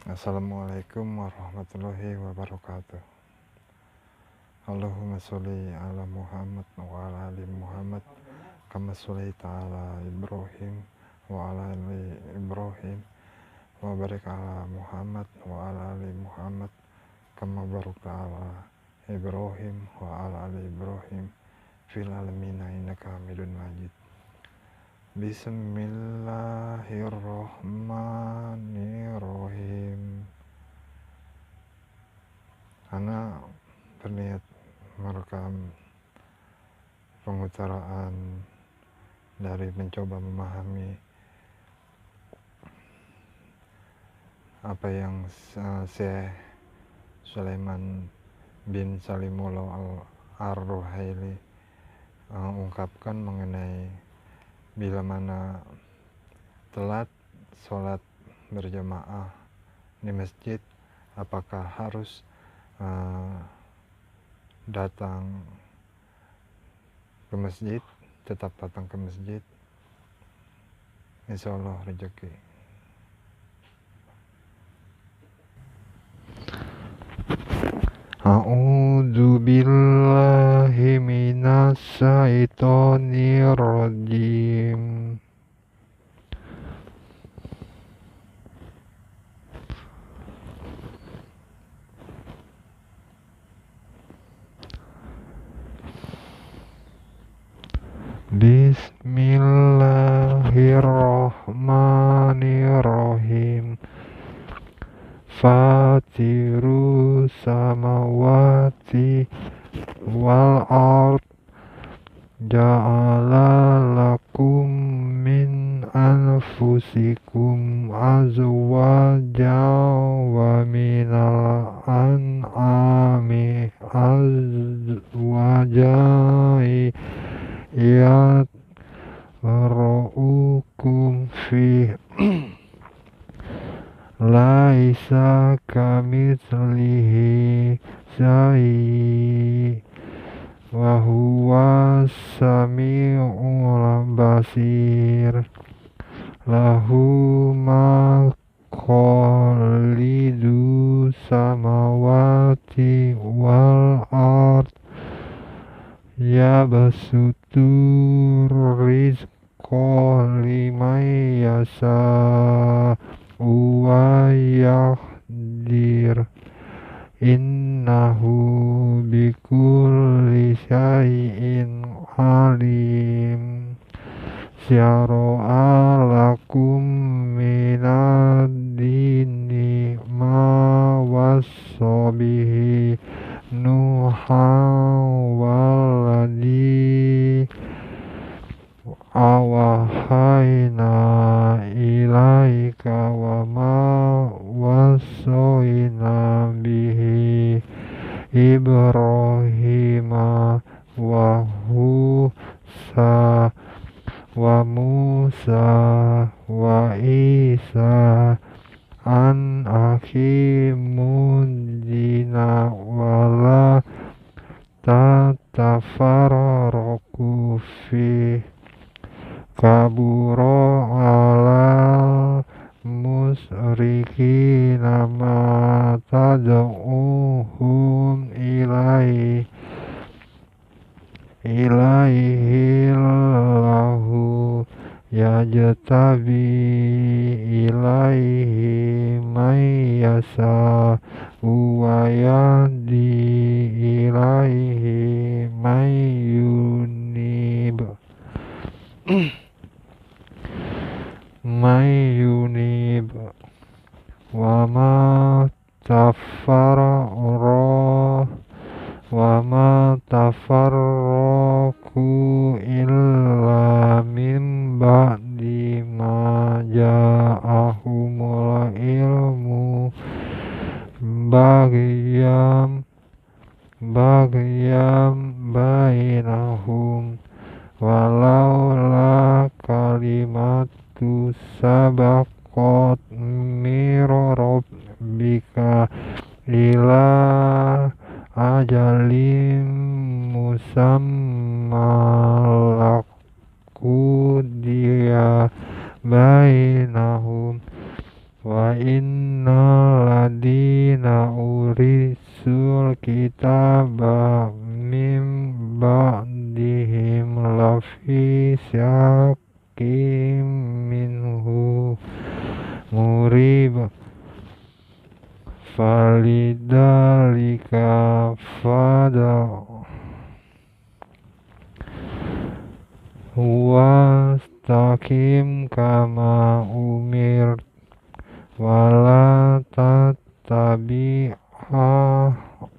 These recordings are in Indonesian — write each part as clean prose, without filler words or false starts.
Assalamualaikum warahmatullahi wabarakatuh. Allahumma sholli ala Muhammad wa ala ali Muhammad kama sholaita ala Ibrahim wa ala ali Ibrahim wa barik ala Muhammad wa ala ali Muhammad kama barakta ala Ibrahim wa ala ali Ibrahim fil alamin innaka Hamidun Majid. Bismillahirrahmanirrahim. Ana berniat merekam pengucaraan dari mencoba memahami apa yang Syekh Sulaiman bin Salimullah Ar-Ruhaili ungkapkan mengenai bila mana telat sholat berjamaah di masjid, apakah harus datang ke masjid, tetap datang ke masjid. Insya Allah rezeki. A'udzu billahi minas syaitonir rajim. Bismillahirrahmanirrahim. Fatirus samawati wal ard ja'ala lakum min anfusikum azwajan wa minal an'ami azwajan yatra'ukum fi laisa kamitslihi syai' wa huwas sami'ul basir. Lahu maqalidu samawati wal ard yabsutur rizqa liman yasha'u wa yaqdir. Innahu bikulli syai'in alim. Syara'a lakum minad dini ma wassa bihi Nuhan walladzi awhayna ilaika wa ma wassayna bihi Ibrahima wa Musa wa Isa an aqimud dina wa la tatafarraqu fi kabura alal musyrikina ma tad'uhum ilaihi lahu yajtabi ilaihi man yasha'u wa yahdi ilaihi man yunib. Wa ma tafarraqu illa min ba'di ma ja'ahumul ilmu baghyan bainahum walaula kalimatu sabaqat mir rabbika ila ajalim musamma laqudiya bainahum Wa innal ladina urisul kitaba mim ba'dihim lafi syakim minhu murib falidalika fada wastaqim kama umir wala tattabi'a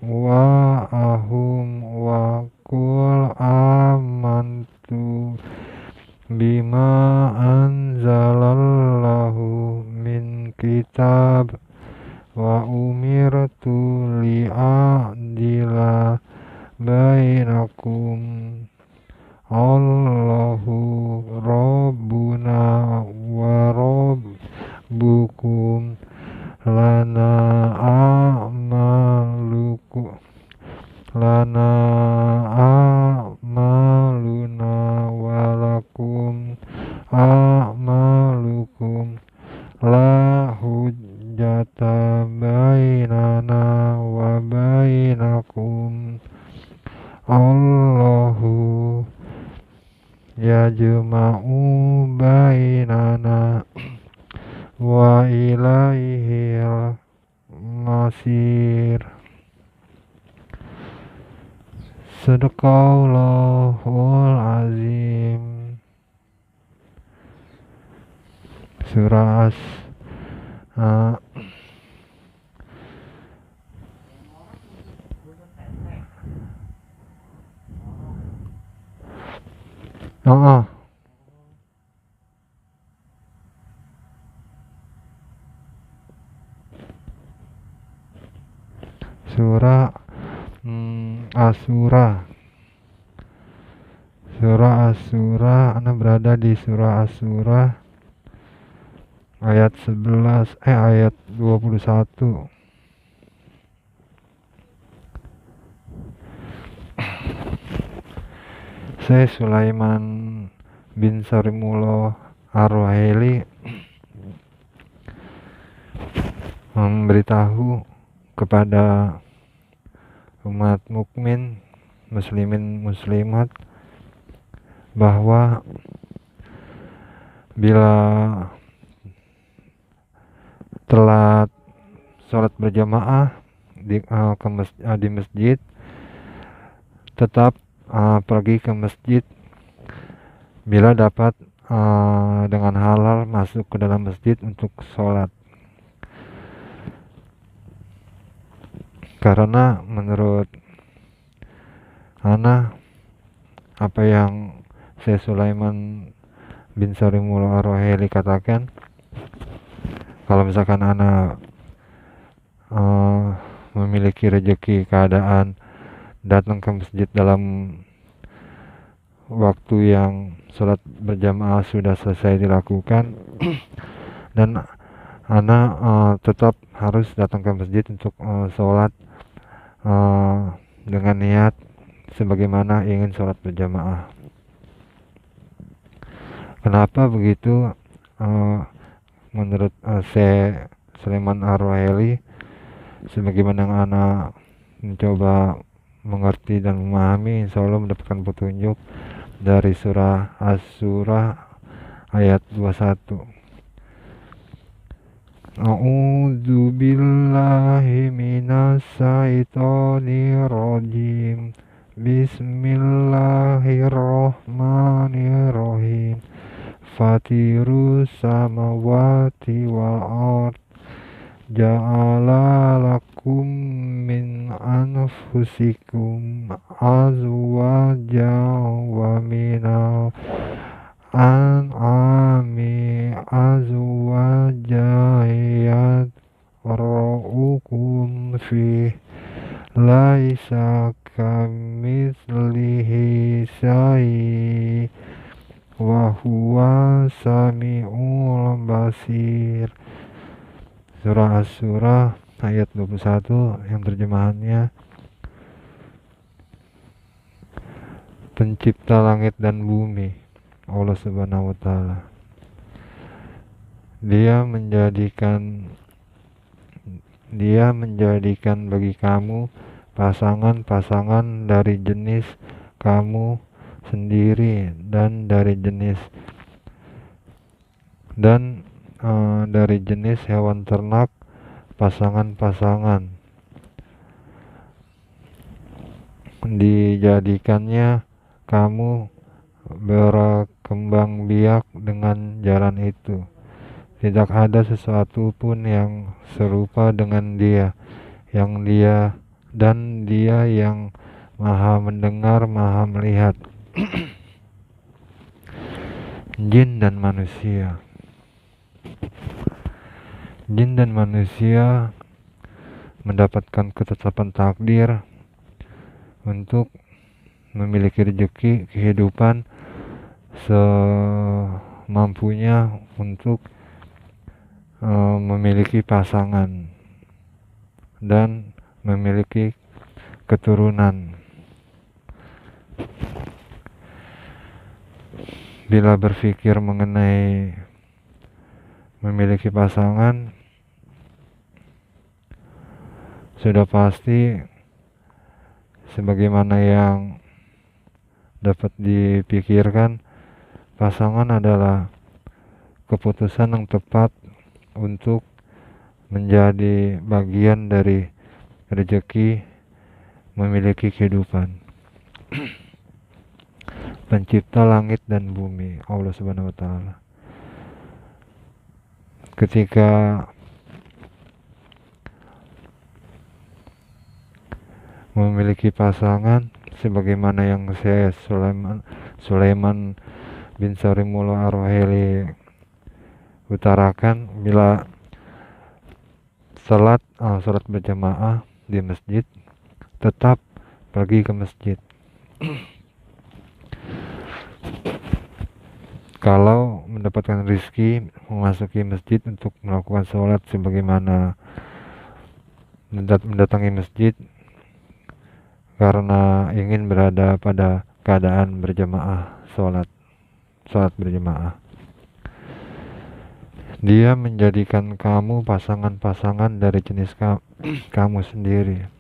wa ahum wa qul amantu bima anzalallahu min kitab wa umirtu li'adila bainakum Allahu Rabbuna wa Rabbukum lana a'maluna walakum a'malukum la hujjata bainana wa bainakum Allahu yajma'u bainana wa ilaihil masir. Sadaqallahul azim. Surah Surah Asura. Surah Asura, Anda berada di surah Asura ayat 21. Saya Sulaiman bin Sarimullah Ar-Ruhaili memberitahu kepada umat mukmin, muslimin muslimat, bahwa bila telat sholat berjamaah di masjid, tetap pergi ke masjid bila dapat dengan halal masuk ke dalam masjid untuk sholat. Karena menurut ana, apa yang saya Sulaiman bin Sarimullah Ar-Ruhaili katakan, kalau misalkan ana memiliki rezeki keadaan datang ke masjid dalam waktu yang sholat berjamaah sudah selesai dilakukan dan ana tetap harus datang ke masjid untuk sholat dengan niat sebagaimana ingin sholat berjamaah. Kenapa begitu? Menurut saya Sulaiman Ar-Ruhaili, sebagaimana yang ana mencoba mengerti dan memahami, insya Allah mendapatkan petunjuk dari surah As-Surah ayat 21. A'udzu billahi minas syaitonir rajim. Bismillahirrahmanirrahim. Fatirus samawati wal ard. Ja'ala lakum min anfusikum azwajan wa minal an'ami azwajan yadra'ukum fih laisa kamitslihi syai' wa huwa sami'ul basir. Surah As-Surah ayat 21 yang terjemahannya, pencipta langit dan bumi Allah Subhanahu wa ta'ala. Dia menjadikan bagi kamu pasangan-pasangan dari jenis kamu sendiri dan dari jenis hewan ternak pasangan-pasangan. Dijadikannya kamu berkembang biak dengan jalan itu. Tidak ada sesuatu pun yang serupa dengan dia, dan dia yang maha mendengar, maha melihat. Jin dan manusia. Jin dan manusia mendapatkan ketetapan takdir untuk memiliki rezeki kehidupan semampunya untuk memiliki pasangan dan memiliki keturunan. Bila berpikir mengenai memiliki pasangan, sudah pasti sebagaimana yang dapat dipikirkan, pasangan adalah keputusan yang tepat untuk menjadi bagian dari rezeki memiliki kehidupan. Pencipta langit dan bumi, Allah Subhanahu wa Ta'ala. Ketika memiliki pasangan, sebagaimana yang saya Sulaiman bin Sarimullah Ar-Ruhaili utarakan, bila salat berjamaah di masjid, tetap pergi ke masjid. Kalau mendapatkan rezeki memasuki masjid untuk melakukan sholat, sebagaimana mendatangi masjid karena ingin berada pada keadaan berjamaah, sholat berjamaah. Dia menjadikan kamu pasangan-pasangan dari jenis kamu sendiri.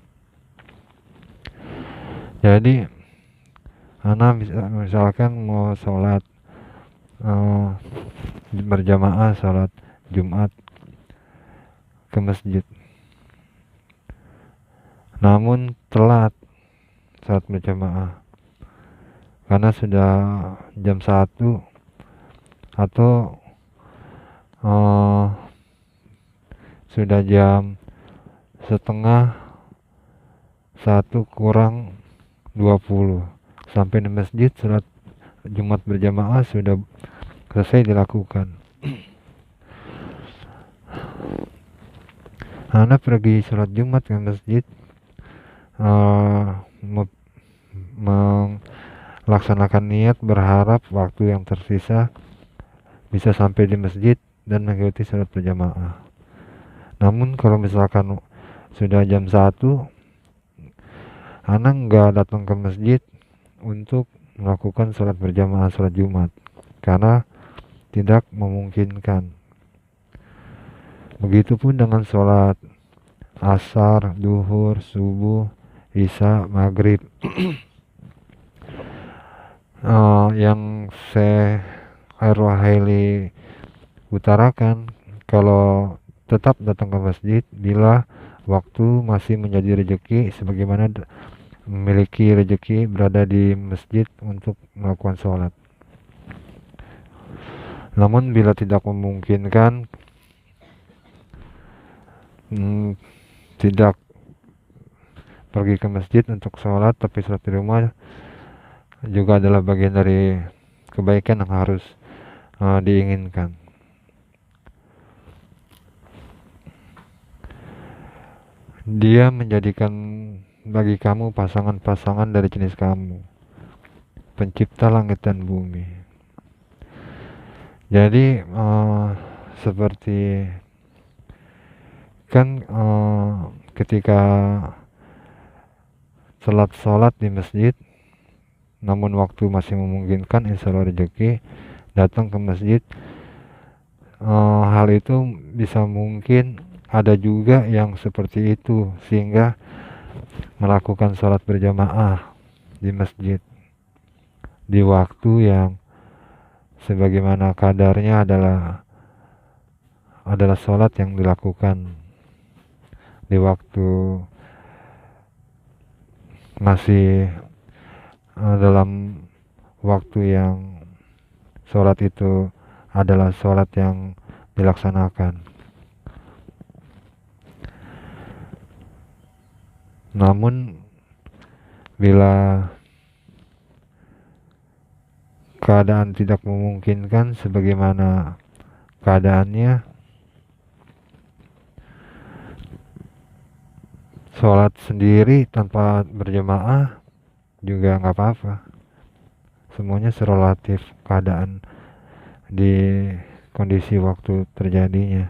Jadi anak misalkan mau sholat berjamaah, sholat Jumat ke masjid, namun telat saat berjamaah karena sudah jam 1 atau sudah jam setengah 1 kurang 20, sampai di masjid sholat Jumat berjamaah sudah selesai dilakukan. Anda pergi sholat Jumat ke masjid, melaksanakan niat, berharap waktu yang tersisa bisa sampai di masjid dan mengikuti sholat berjamaah. Namun kalau misalkan sudah jam 1, Anda nggak datang ke masjid untuk melakukan sholat berjamaah, sholat Jumat, karena tidak memungkinkan. Begitupun dengan sholat asar, duhur, subuh, isya, maghrib. Yang saya Ar-Ruhaili utarakan, kalau tetap datang ke masjid bila waktu masih menjadi rezeki, sebagaimana memiliki rezeki berada di masjid untuk melakukan sholat. Namun bila tidak memungkinkan, tidak pergi ke masjid untuk sholat, tapi sholat di rumah juga adalah bagian dari kebaikan yang harus diinginkan. Dia menjadikan bagi kamu pasangan-pasangan dari jenis kamu, pencipta langit dan bumi. Jadi seperti kan ketika sholat di masjid, namun waktu masih memungkinkan, insya Allah rezeki, datang ke masjid, hal itu bisa mungkin ada juga yang seperti itu, sehingga melakukan sholat berjamaah di masjid di waktu yang sebagaimana kadarnya adalah sholat yang dilakukan di waktu masih dalam waktu yang sholat itu adalah sholat yang dilaksanakan. Namun bila keadaan tidak memungkinkan sebagaimana keadaannya, sholat sendiri tanpa berjamaah juga nggak apa-apa. Semuanya serelatif keadaan di kondisi waktu terjadinya.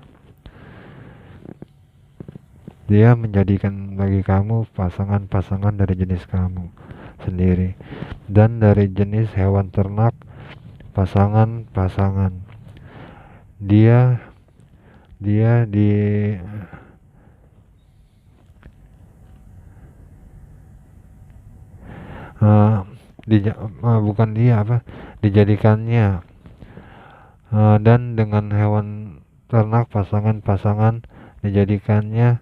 Dia menjadikan bagi kamu pasangan-pasangan dari jenis kamu sendiri, dan dari jenis hewan ternak pasangan-pasangan. Dia bukan dia apa dijadikannya, dan dengan hewan ternak pasangan-pasangan dijadikannya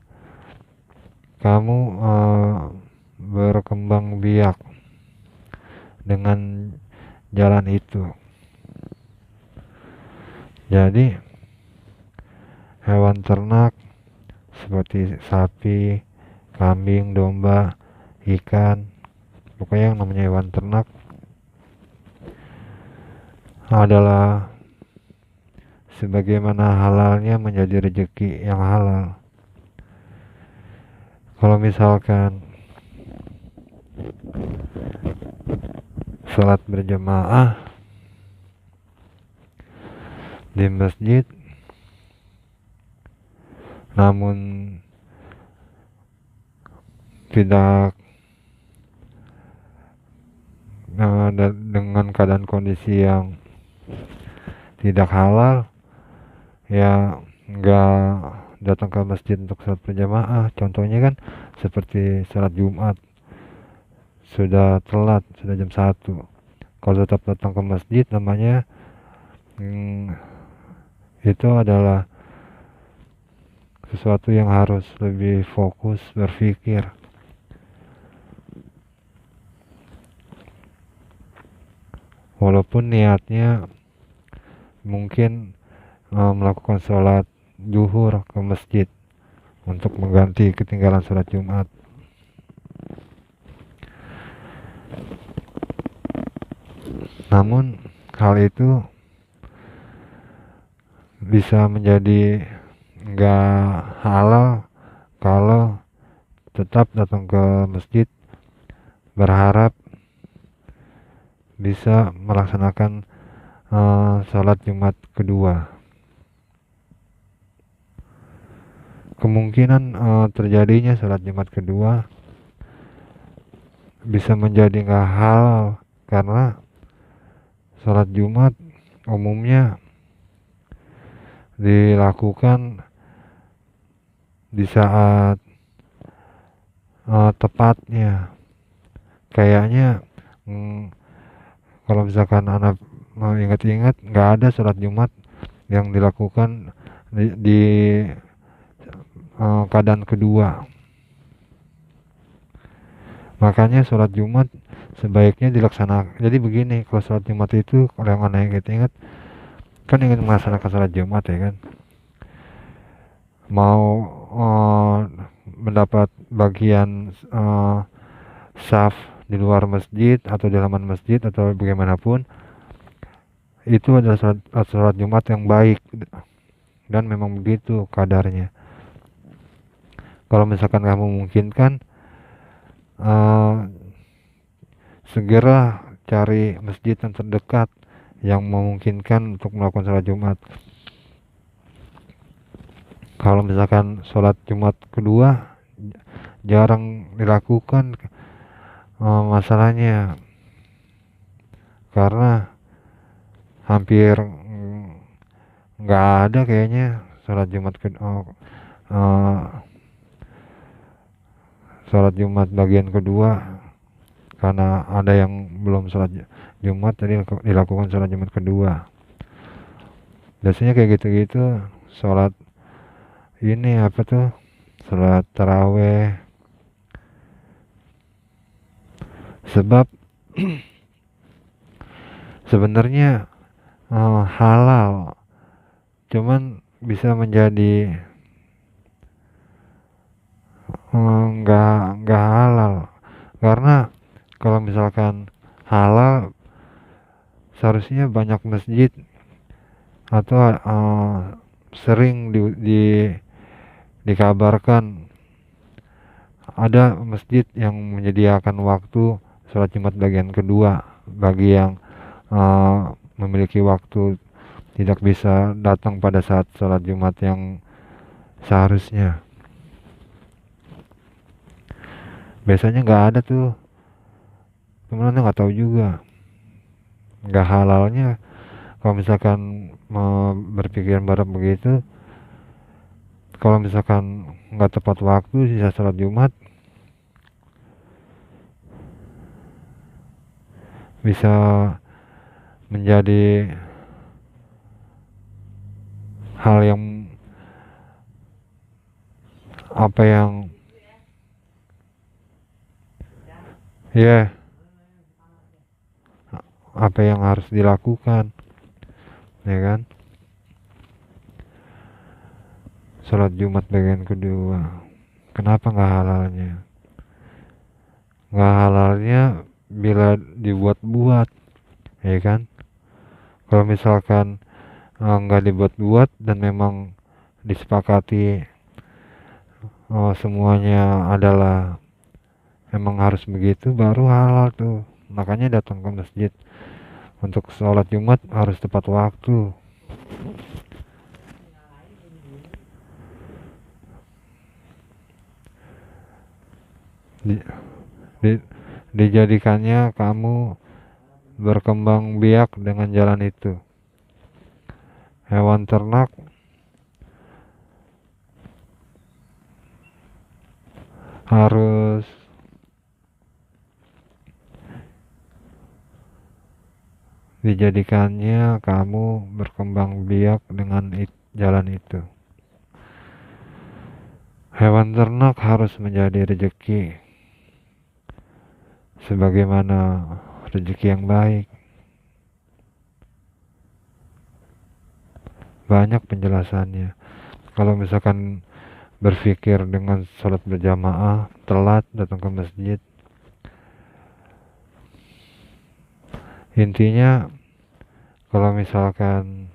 kamu berkembang biak dengan jalan itu. Jadi hewan ternak seperti sapi, kambing, domba, ikan, pokoknya yang namanya hewan ternak adalah sebagaimana halalnya menjadi rezeki yang halal. Kalau misalkan sholat berjamaah di masjid namun tidak dengan keadaan kondisi yang tidak halal, ya nggak datang ke masjid untuk sholat berjamaah. Contohnya kan seperti sholat Jumat, sudah telat, sudah jam 1, kalau tetap datang ke masjid namanya itu adalah sesuatu yang harus lebih fokus berpikir. Walaupun niatnya mungkin melakukan sholat zuhur ke masjid untuk mengganti ketinggalan sholat Jumat. Namun hal itu bisa menjadi nggak halal kalau tetap datang ke masjid berharap bisa melaksanakan sholat Jumat kedua. Kemungkinan terjadinya sholat Jumat kedua bisa menjadi nggak halal karena sholat Jumat umumnya dilakukan di saat tepatnya. Kayaknya kalau misalkan anak ingat-ingat, nggak ada sholat Jumat yang dilakukan di keadaan kedua. Makanya sholat Jumat sebaiknya dilaksanakan. Jadi begini, kalau sholat Jumat itu, kalau yang anak ingat-ingat kan ingin melaksanakan sholat Jumat ya kan, mau mendapat bagian saf di luar masjid atau di halaman masjid atau bagaimanapun, itu adalah sholat Jumat yang baik dan memang begitu kadarnya. Kalau misalkan kamu memungkinkan, segera cari masjid yang terdekat yang memungkinkan untuk melakukan sholat Jumat. Kalau misalkan sholat Jumat kedua jarang dilakukan, masalahnya karena hampir nggak ada kayaknya sholat Jumat eh, sholat Jumat bagian kedua, karena ada yang belum sholat Jumat jadi dilakukan sholat Jumat kedua. Biasanya kayak gitu-gitu sholat ini apa tuh, sholat taraweh. Sebab sebenarnya halal, cuman bisa menjadi nggak halal, karena kalau misalkan halal seharusnya banyak masjid atau sering dikabarkan ada masjid yang menyediakan waktu sholat Jumat bagian kedua bagi yang memiliki waktu tidak bisa datang pada saat sholat Jumat yang seharusnya. Biasanya nggak ada tuh, cuman anda nggak tahu juga nggak halalnya kalau misalkan mau berpikiran barat begitu. Kalau misalkan nggak tepat waktu sisa sholat Jumat, bisa menjadi hal yang apa yang ya apa yang harus dilakukan, ya kan? Sholat Jumat bagian kedua, kenapa nggak halalnya? Nggak halalnya bila dibuat-buat, ya kan? Kalau misalkan nggak dibuat-buat dan memang disepakati semuanya adalah emang harus begitu, baru halal tuh. Makanya datang ke masjid untuk sholat Jumat harus tepat waktu. Di, di- Dijadikannya kamu berkembang biak dengan jalan itu. Hewan ternak harus dijadikannya kamu berkembang biak dengan jalan itu. Hewan ternak harus menjadi rezeki sebagaimana rezeki yang baik. Banyak penjelasannya. Kalau misalkan berpikir dengan sholat berjamaah, telat datang ke masjid, intinya kalau misalkan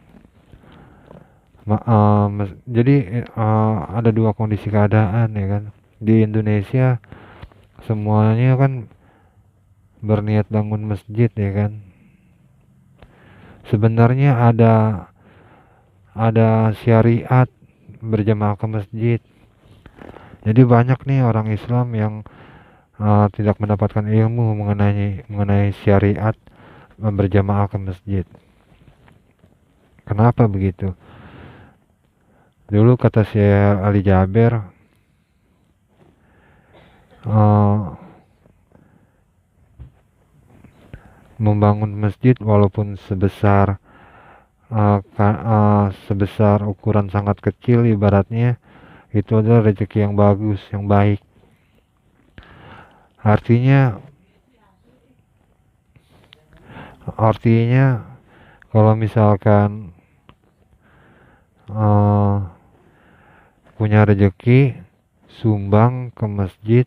jadi ada dua kondisi keadaan, ya kan. Di Indonesia semuanya kan berniat bangun masjid, ya kan. Sebenarnya ada syariat berjamaah ke masjid. Jadi banyak nih orang Islam yang tidak mendapatkan ilmu mengenai syariat berjamaah ke masjid. Kenapa begitu? Dulu kata Syekh Ali Jaber, membangun masjid walaupun sebesar ukuran sangat kecil, ibaratnya itu adalah rezeki yang bagus, yang baik. Artinya kalau misalkan punya rezeki, sumbang ke masjid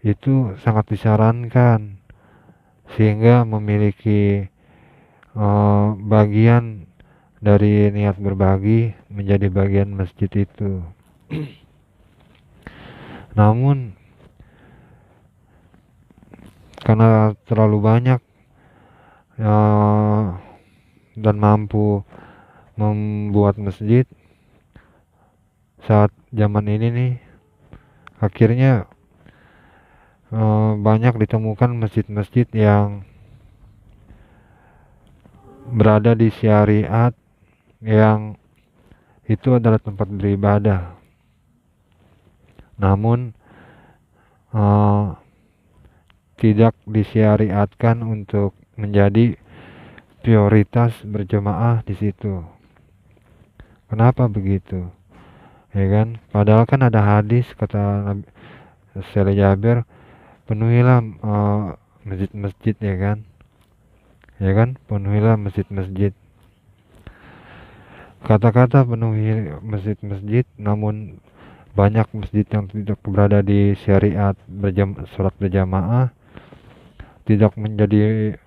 itu sangat disarankan, sehingga memiliki bagian dari niat berbagi menjadi bagian masjid itu. Namun karena terlalu banyak dan mampu membuat masjid saat zaman ini nih, akhirnya banyak ditemukan masjid-masjid yang berada di syariat yang itu adalah tempat beribadah. Namun tidak disyariatkan untuk menjadi prioritas berjemaah di situ. Kenapa begitu? Ya kan? Padahal kan ada hadis kata Nabi Sallallahu Jabir, penuhilah masjid-masjid, ya kan? Ya kan? Penuhilah masjid-masjid. Kata-kata penuhi masjid-masjid, namun banyak masjid yang tidak berada di syariat sholat berjamaah, tidak menjadi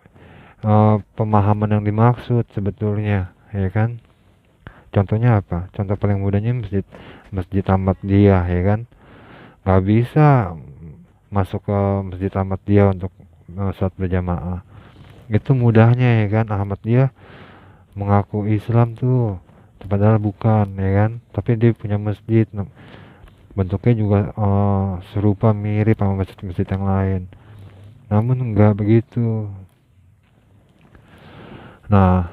pemahaman yang dimaksud sebetulnya, ya kan? Contohnya apa? Contoh paling mudahnya masjid Ahmadiyah, ya kan? Gak bisa masuk ke masjid Ahmadiyah untuk sholat berjamaah. Itu mudahnya, ya kan? Ahmadiyah mengaku Islam tuh, padahal bukan, ya kan? Tapi dia punya masjid, bentuknya juga serupa, mirip sama masjid-masjid yang lain. Namun enggak begitu. Nah,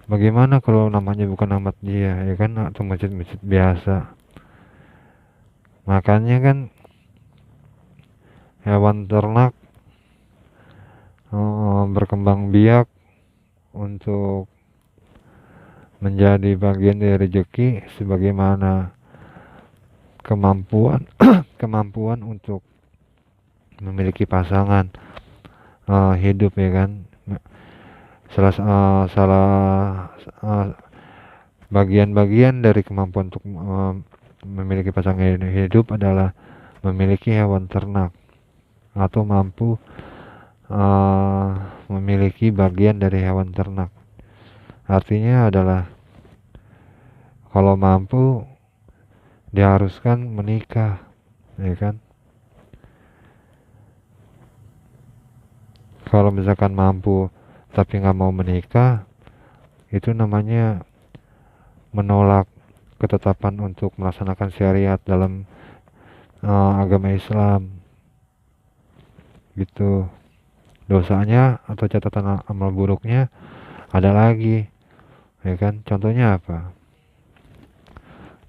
bagaimana kalau namanya bukan Ahmadiyah, ya kan, atau masjid-masjid biasa? Makanya kan hewan ternak berkembang biak untuk menjadi bagian dari rezeki sebagaimana kemampuan kemampuan untuk memiliki pasangan hidup, ya kan? Salah bagian-bagian dari kemampuan untuk memiliki pasangan hidup adalah memiliki hewan ternak atau mampu memiliki bagian dari hewan ternak. Artinya adalah kalau mampu diharuskan menikah, ya kan? Kalau misalkan mampu tapi nggak mau menikah, itu namanya menolak ketetapan untuk melaksanakan syariat dalam agama Islam, gitu. Dosanya atau catatan amal buruknya ada lagi, ya kan? Contohnya apa?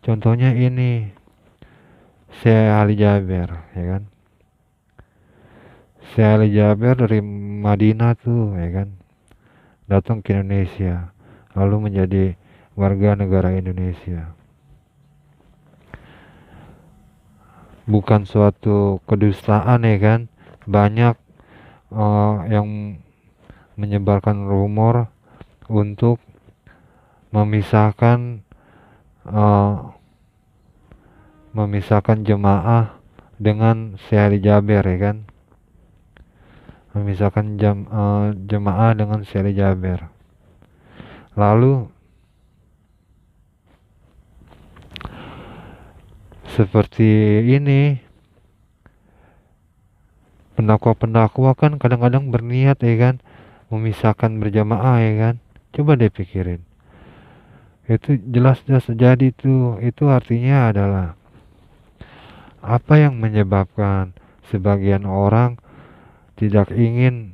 Contohnya ini Syekh Ali Jaber, ya kan? Syekh Ali Jaber dari Madinah tuh, ya kan, datang ke Indonesia lalu menjadi warga negara Indonesia. Bukan suatu kedustaan, ya kan? Banyak yang menyebarkan rumor untuk memisahkan jemaah dengan Syekh Ali Jaber, ya kan? Memisahkan jemaah dengan Syekh Ali Jaber. Lalu seperti ini, pendakwa-pendakwa kan kadang-kadang berniat, ya kan, memisahkan berjamaah, ya kan? Coba deh pikirin, itu jelas-jelas terjadi tuh. Itu artinya adalah apa yang menyebabkan sebagian orang tidak ingin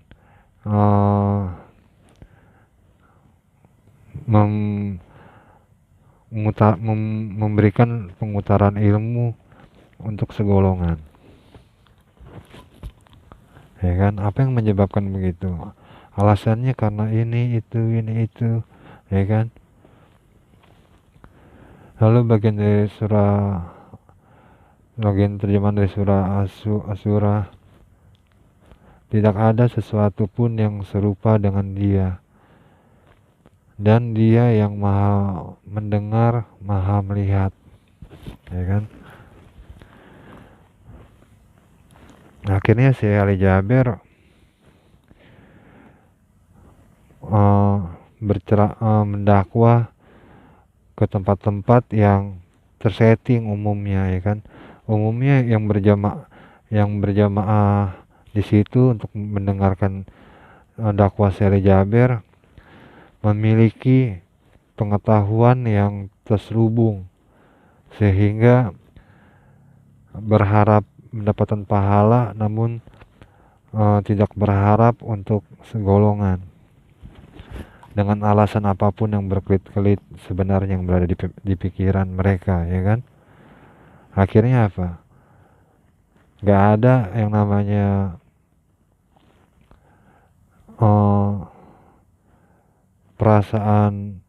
memberikan pengutaran ilmu untuk segolongan, ya kan? Apa yang menyebabkan begitu? Alasannya karena ini itu, ya kan? Lalu bagian terjemahan dari surah Asyura, tidak ada sesuatu pun yang serupa dengan Dia, dan Dia yang maha mendengar, maha melihat, ya kan? Akhirnya Syekh Ali Jaber mendakwah ke tempat-tempat yang tersetting umumnya, ya kan? Umumnya yang berjamaah di situ untuk mendengarkan dakwah Syekh Ali Jaber memiliki pengetahuan yang terselubung sehingga berharap mendapatkan pahala, namun tidak berharap untuk segolongan. dengan alasan apapun yang berkelit-kelit sebenarnya yang berada di pikiran mereka, ya kan? Akhirnya apa? Gak ada yang namanya perasaan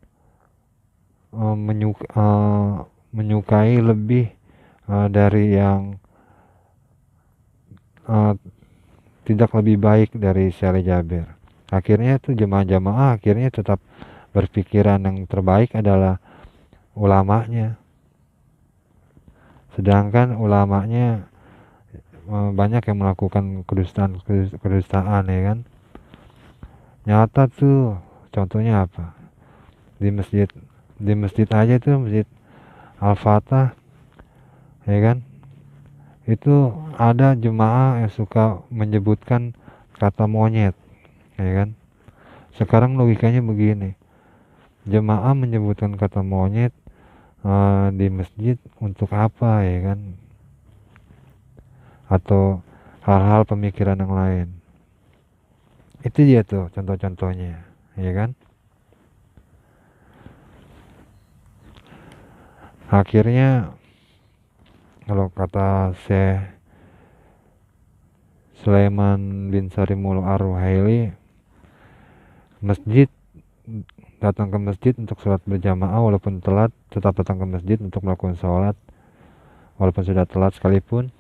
menyukai lebih dari yang tidak lebih baik dari Syekh Jaber. Akhirnya itu jemaah-jemaah akhirnya tetap berpikiran yang terbaik adalah ulamanya. Sedangkan ulamanya banyak yang melakukan kedustaan, ya kan? Nyata tuh, contohnya apa? Di masjid aja tuh, masjid Al-Fatah, ya kan? Itu ada jemaah yang suka menyebutkan kata monyet, ya kan? Sekarang logikanya begini, jemaah menyebutkan kata monyet di masjid untuk apa, ya kan? Atau hal-hal pemikiran yang lain. Itu dia tuh contoh-contohnya, ya kan? Akhirnya kalau kata Syekh Sulaiman bin Sarimul Ar-Ruhaili, datang ke masjid untuk sholat berjamaah walaupun telat, tetap datang ke masjid untuk melakukan sholat walaupun sudah telat sekalipun,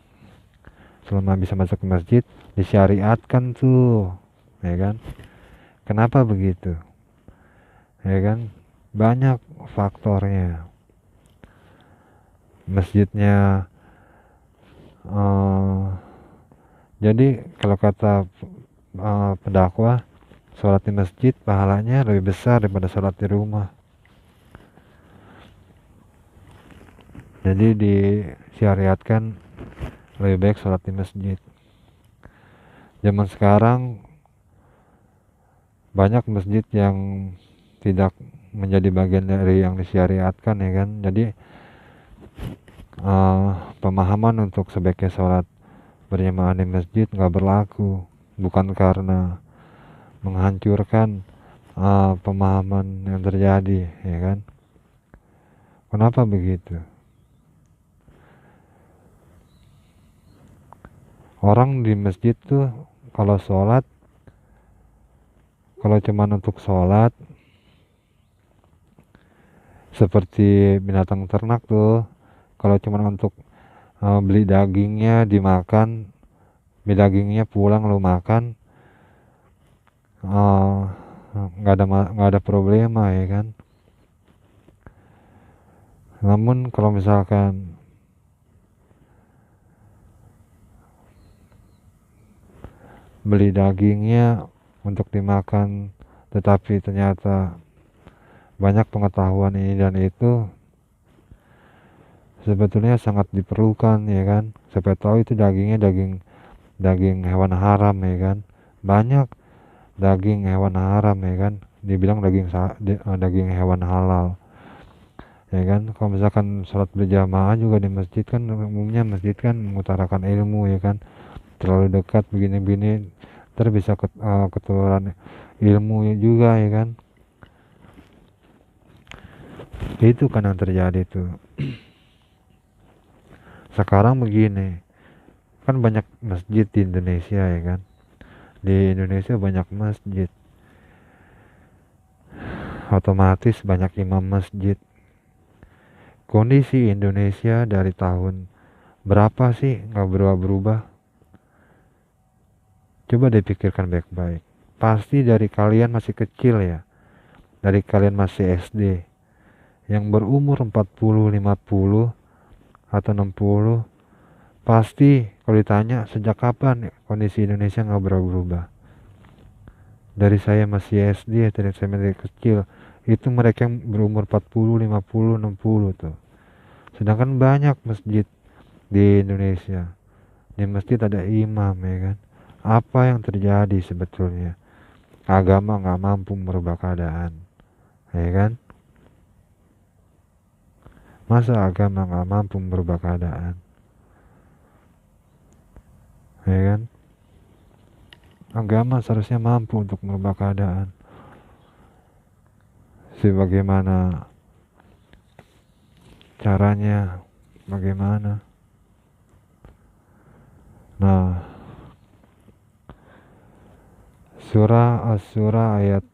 selama bisa masuk ke masjid. Disyariatkan tuh, ya kan? Kenapa begitu, ya kan? Banyak faktornya. Masjidnya jadi kalau kata pendakwah, sholat di masjid pahalanya lebih besar daripada sholat di rumah. Jadi disyariatkan lebih baik sholat di masjid. Zaman sekarang banyak masjid yang tidak menjadi bagian dari yang disyariatkan, ya kan? Jadi pemahaman untuk sebaiknya sholat berjamaah di masjid nggak berlaku, bukan karena menghancurkan pemahaman yang terjadi, ya kan? Kenapa begitu? Orang di masjid tuh kalau sholat, kalau cuman untuk sholat seperti binatang ternak tuh, kalau cuman untuk beli dagingnya dimakan, beli dagingnya pulang lu makan, nggak ada problema, ya kan? Namun kalau misalkan beli dagingnya untuk dimakan tetapi ternyata banyak pengetahuan ini dan itu, sebetulnya sangat diperlukan, ya kan? Siapa tahu itu dagingnya daging hewan haram, ya kan? Banyak daging hewan haram, ya kan? Dibilang daging hewan halal, ya kan? Kalau misalkan sholat berjamaah juga di masjid kan, umumnya masjid kan mengutarakan ilmu, ya kan? Terlalu dekat begini-begini ntar bisa ketularan ilmu juga, ya kan? Itu kan yang terjadi tuh. Sekarang begini, kan banyak masjid di Indonesia, ya kan? Di Indonesia banyak masjid, otomatis banyak imam masjid. Kondisi Indonesia dari tahun berapa sih nggak berubah-berubah? Coba dipikirkan baik-baik. Pasti dari kalian masih kecil, ya, dari kalian masih SD, yang berumur 40, 50, atau 60, pasti kalau ditanya sejak kapan kondisi Indonesia nggak berubah. Dari saya masih SD, dari saya masih kecil, itu mereka yang berumur 40, 50, 60 tuh. Sedangkan banyak masjid di Indonesia. Di masjid ada imam, ya kan? Apa yang terjadi sebetulnya? Agama nggak mampu merubah keadaan, ya kan? Masa agama nggak mampu merubah keadaan, ya kan? Agama seharusnya mampu untuk merubah keadaan. sebagaimana caranya, bagaimana. Nah, surah Asy-Syura ayat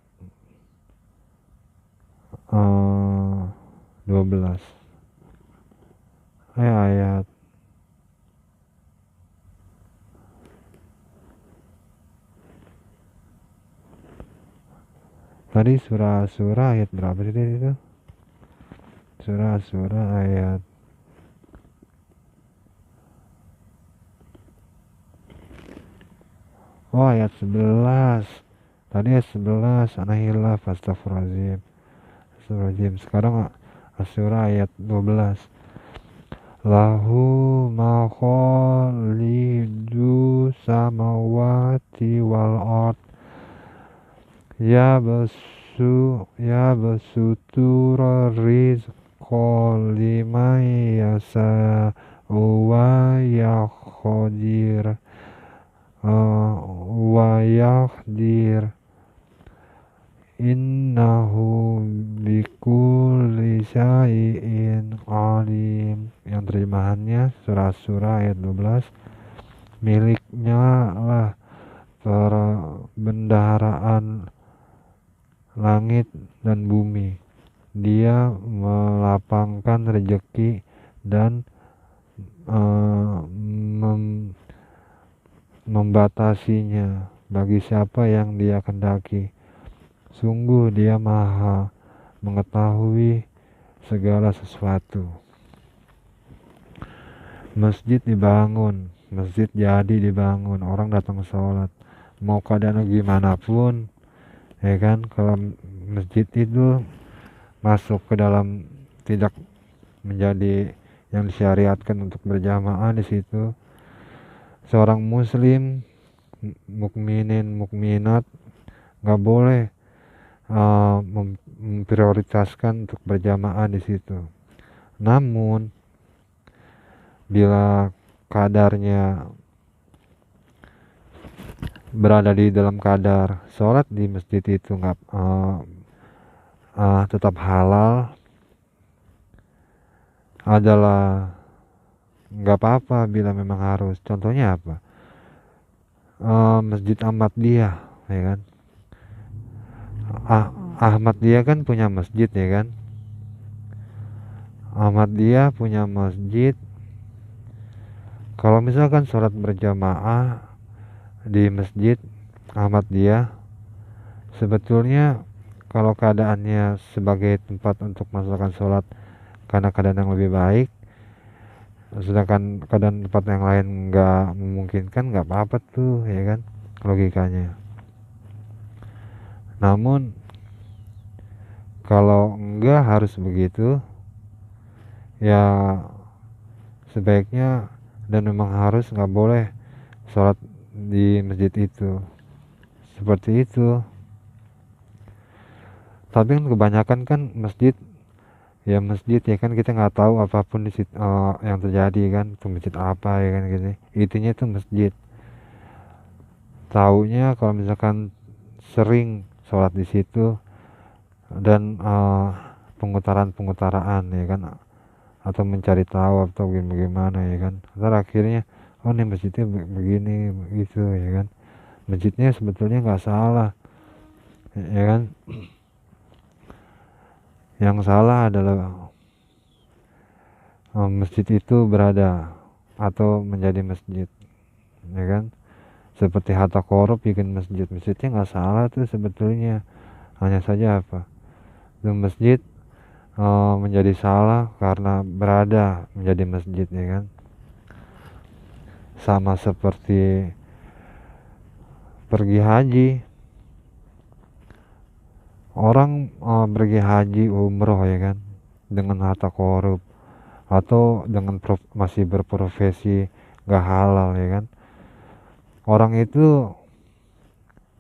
12. Ayat tadi surah Asy-Syura ayat berapa sih itu? Surah Asy-Syura ayat ayat 11. Tadi ayat 11, anahillah fastaghfirullahaladzim. Sekarang Asy-Syura ayat 12. Lahu makhalidu samawati wal ard ya basutur rizqa liman yasha'u wa yaqdir innahu bikulli syai'in alim. Yang terjemahannya surah Asy-Syura ayat 12, miliknya lah perbendaharaan langit dan bumi. Dia melapangkan rezeki dan membatasinya bagi siapa yang dia kehendaki. Sungguh dia maha mengetahui segala sesuatu. Masjid dibangun, masjid jadi dibangun, orang datang sholat, mau keadaan gimana pun, ya kan. Kalau masjid itu masuk ke dalam, tidak menjadi yang disyariatkan untuk berjamaah di situ, seorang muslim, mukminin, mukminat nggak boleh memprioritaskan untuk berjamaah di situ. Namun bila kadarnya berada di dalam kadar sholat di masjid itu nggak tetap halal, adalah nggak apa-apa bila memang harus. Contohnya apa? Masjid Ahmadiyah, ya kan. Ahmadiyah kan punya masjid, ya kan. Ahmadiyah punya masjid. Kalau misalkan sholat berjamaah di masjid Ahmadiyah, sebetulnya kalau keadaannya sebagai tempat untuk melaksanakan sholat karena keadaan yang lebih baik, sedangkan keadaan tempat yang lain nggak memungkinkan, nggak apa-apa tuh, ya kan, logikanya. Namun kalau enggak harus begitu, ya sebaiknya dan memang harus nggak boleh sholat di masjid itu, seperti itu. Tapi kan kebanyakan kan masjid ya kan, kita nggak tahu apapun di situ yang terjadi kan, itu masjid apa, ya kan, gitu. Intinya itu masjid. Taunya kalau misalkan sering sholat di situ dan pengutaran, ya kan, atau mencari tahu atau bagaimana, ya kan, ntar akhirnya nih masjidnya begini begitu, ya kan. Masjidnya sebetulnya nggak salah, ya kan. Yang salah adalah masjid itu berada atau menjadi masjid, ya kan. Seperti harta korup bikin masjidnya nggak salah tuh sebetulnya, hanya saja apa, itu masjid menjadi salah karena berada menjadi masjid, ya kan. Sama seperti pergi haji, orang pergi haji umroh, ya kan, dengan harta korup atau dengan masih berprofesi gak halal, ya kan. Orang itu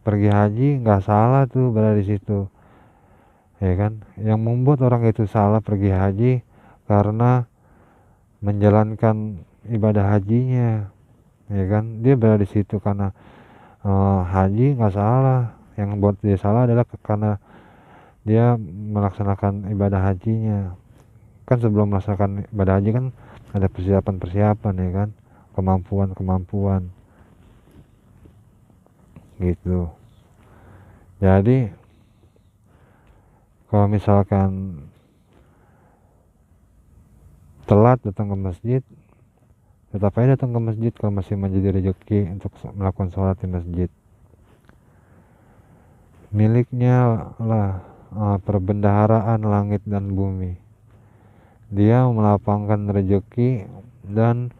pergi haji nggak salah tuh berada di situ, ya kan. Yang membuat orang itu salah pergi haji karena menjalankan ibadah hajinya, ya kan. Dia berada di situ karena haji nggak salah. Yang membuat dia salah adalah karena dia melaksanakan ibadah hajinya. Kan sebelum melaksanakan ibadah haji kan ada persiapan ya kan, kemampuan gitu. Jadi kalau misalkan telat datang ke masjid, tetap aja datang ke masjid kalau masih menjadi rezeki untuk melakukan sholat di masjid. Miliknya lah perbendaharaan langit dan bumi. Dia melapangkan rezeki dan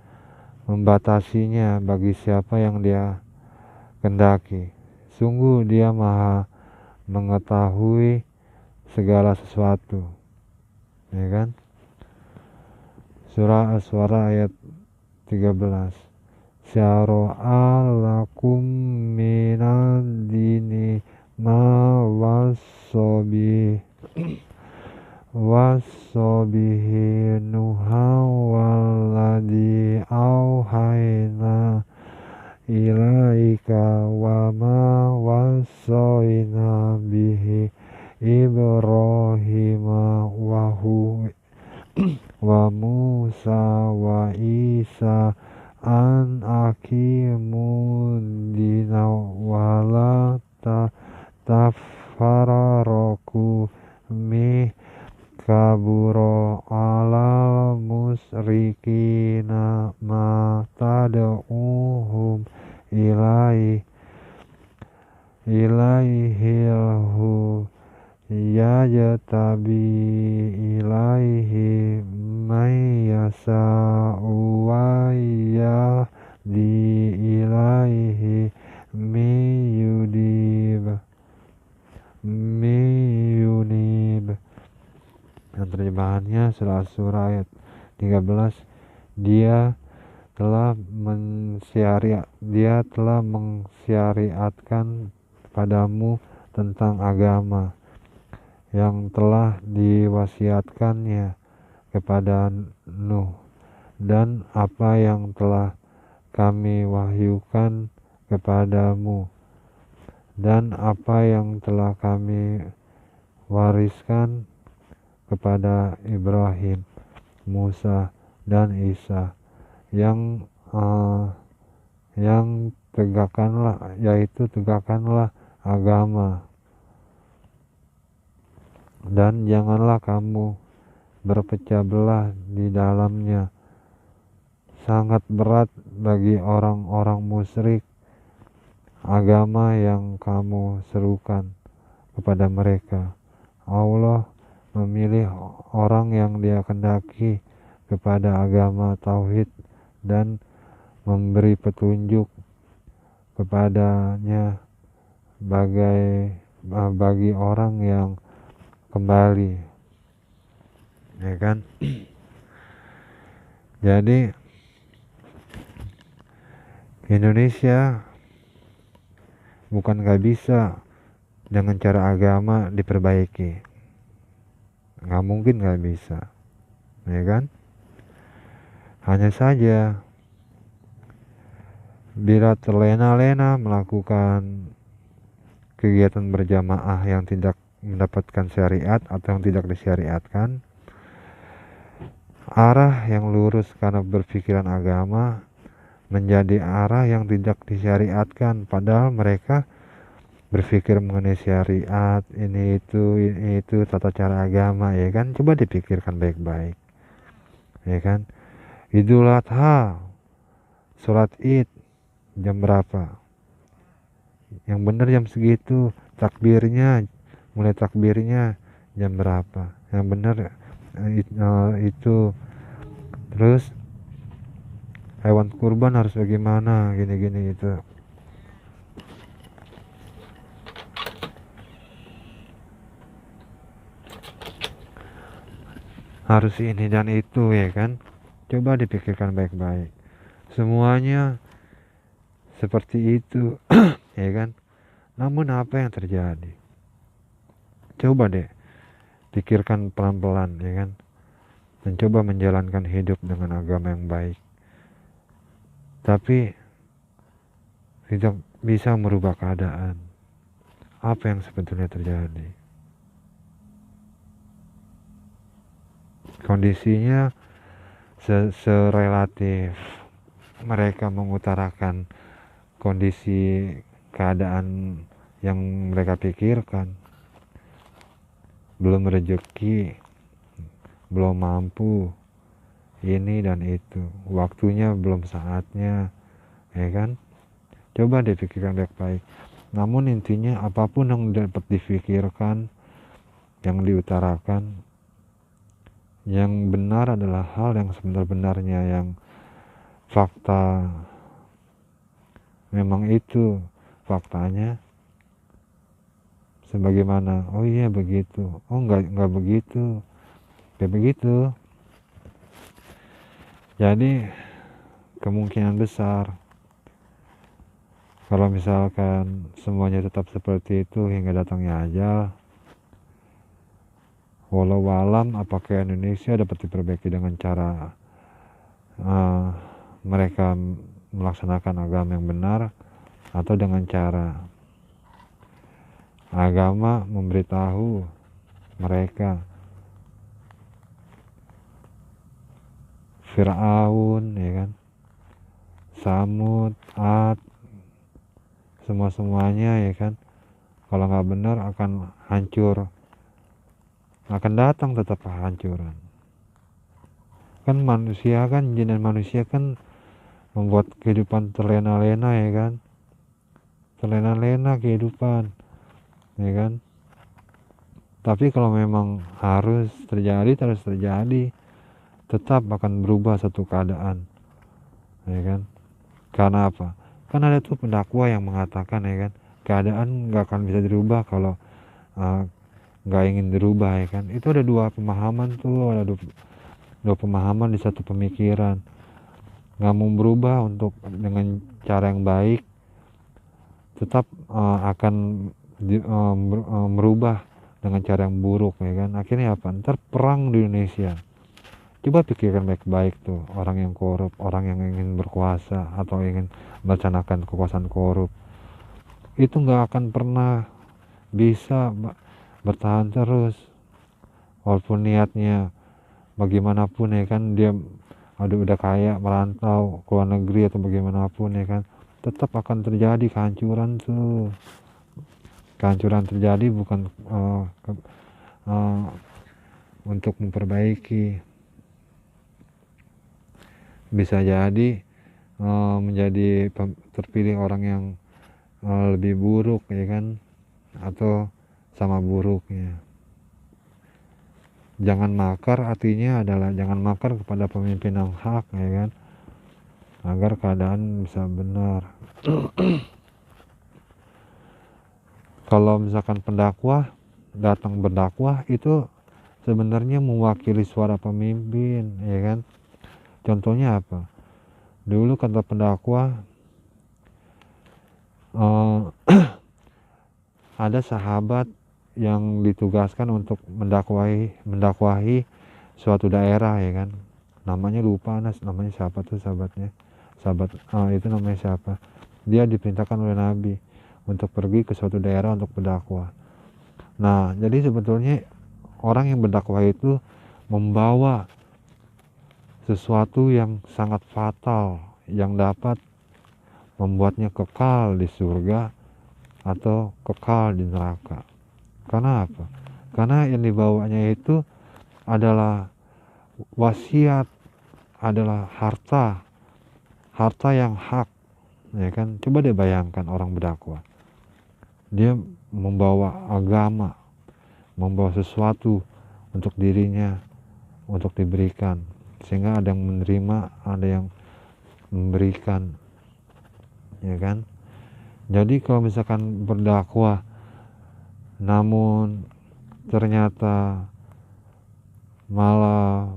membatasinya bagi siapa yang dia kendaki. Sungguh dia maha mengetahui segala sesuatu, ya kan? Surah As-Suara ayat 13. Syara'a lakum minad dini ma wassabihi nuha walladhi auhayna ilaika wa ma wassaina bihi Ibrahima wa Musa wa Isa an aqimun dina wa la tafarraqu mi kaburo alal musrikina ma tad'uhum ilaihilhu yajtabi ilaihi may yasa'u wa yahdi ilaihi miyunib. Dan terjemahannya surah ayat 13, dia telah mensyariatkan padamu tentang agama yang telah diwasiatkannya kepada Nuh, dan apa yang telah kami wahyukan kepadamu, dan apa yang telah kami wariskan kepada Ibrahim, Musa, dan Isa, yang tegakkanlah agama, dan janganlah kamu berpecah belah di dalamnya. Sangat berat bagi orang-orang musyrik agama yang kamu serukan kepada mereka. Allah memilih orang yang dia kehendaki kepada agama tauhid dan memberi petunjuk kepadanya bagi orang yang kembali, ya kan? Jadi Indonesia bukan gak bisa dengan cara agama diperbaiki, nggak mungkin gak bisa, ya kan? Hanya saja bila terlena-lena melakukan kegiatan berjamaah yang tidak mendapatkan syariat atau yang tidak disyariatkan, arah yang lurus karena berpikiran agama menjadi arah yang tidak disyariatkan, padahal mereka berpikir mengenai syariat, ini itu tata cara agama, ya kan? Coba dipikirkan baik-baik, ya kan? Idul Adha, sholat Id jam berapa? Yang benar jam segitu. Mulai takbirnya jam berapa? Yang benar itu. Terus hewan kurban harus bagaimana, gini-gini itu. Harus ini dan itu, ya kan? Coba dipikirkan baik-baik. Semuanya seperti itu, ya kan? Namun apa yang terjadi? Coba deh pikirkan pelan-pelan, ya kan? Dan coba menjalankan hidup dengan agama yang baik. Tapi tidak bisa merubah keadaan. Apa yang sebetulnya terjadi? kondisinya serelatif mereka mengutarakan kondisi keadaan yang mereka pikirkan, belum rezeki, belum mampu, ini dan itu, waktunya belum saatnya, ya kan? Coba dipikirkan baik-baik. Namun intinya apapun yang dapat difikirkan, yang diutarakan, yang benar adalah hal yang sebenar-benarnya, yang fakta memang itu faktanya sebagaimana. Oh iya begitu, oh enggak begitu, kayak begitu. Jadi kemungkinan besar kalau misalkan semuanya tetap seperti itu hingga datangnya ajal, walau alam apakah Indonesia dapat diperbaiki dengan cara mereka melaksanakan agama yang benar, atau dengan cara agama memberitahu mereka. Fir'aun, ya kan, Samud, Ad, semuanya ya kan, kalau nggak benar akan hancur, akan datang tetap kehancuran. Kan manusia kan, jin dan manusia kan membuat kehidupan terlena-lena, ya kan, terlena-lena kehidupan, ya kan. Tapi kalau memang harus terjadi, tetap akan berubah satu keadaan, ya kan. Karena apa? Kan ada tuh pendakwa yang mengatakan, ya kan, keadaan nggak akan bisa dirubah kalau nggak ingin dirubah, ya kan. Itu ada dua pemahaman tuh, ada dua pemahaman di satu pemikiran. Nggak mau berubah untuk dengan cara yang baik, tetap akan merubah dengan cara yang buruk, ya kan. Akhirnya apa? Ntar perang di Indonesia. Coba pikirkan baik-baik tuh, orang yang korup, orang yang ingin berkuasa atau ingin melaksanakan kekuasaan korup, itu nggak akan pernah bisa bertahan terus, walaupun niatnya bagaimanapun, ya kan. Dia udah kaya, merantau ke luar negeri atau bagaimanapun, ya kan, tetap akan terjadi kehancuran tuh. Kehancuran terjadi bukan untuk memperbaiki, bisa jadi menjadi terpilih orang yang lebih buruk, ya kan, atau sama buruknya. Jangan makar artinya adalah jangan makar kepada pemimpin yang hak, ya kan, agar keadaan bisa benar. Kalau misalkan pendakwah datang berdakwah, itu sebenarnya mewakili suara pemimpin, ya kan. Contohnya apa? Dulu kata pendakwah, ada sahabat yang ditugaskan untuk mendakwahi suatu daerah, ya kan. Namanya lupa, namanya siapa tuh sahabatnya. Itu namanya siapa? Dia diperintahkan oleh Nabi untuk pergi ke suatu daerah untuk berdakwah. Nah, jadi sebetulnya orang yang berdakwah itu membawa sesuatu yang sangat fatal yang dapat membuatnya kekal di surga atau kekal di neraka. Karena apa? Karena yang dibawanya itu adalah wasiat, adalah harta yang hak, ya kan. Coba deh bayangkan orang berdakwah, dia membawa agama, membawa sesuatu untuk dirinya, untuk diberikan, sehingga ada yang menerima, ada yang memberikan, ya kan. Jadi kalau misalkan berdakwah namun ternyata malah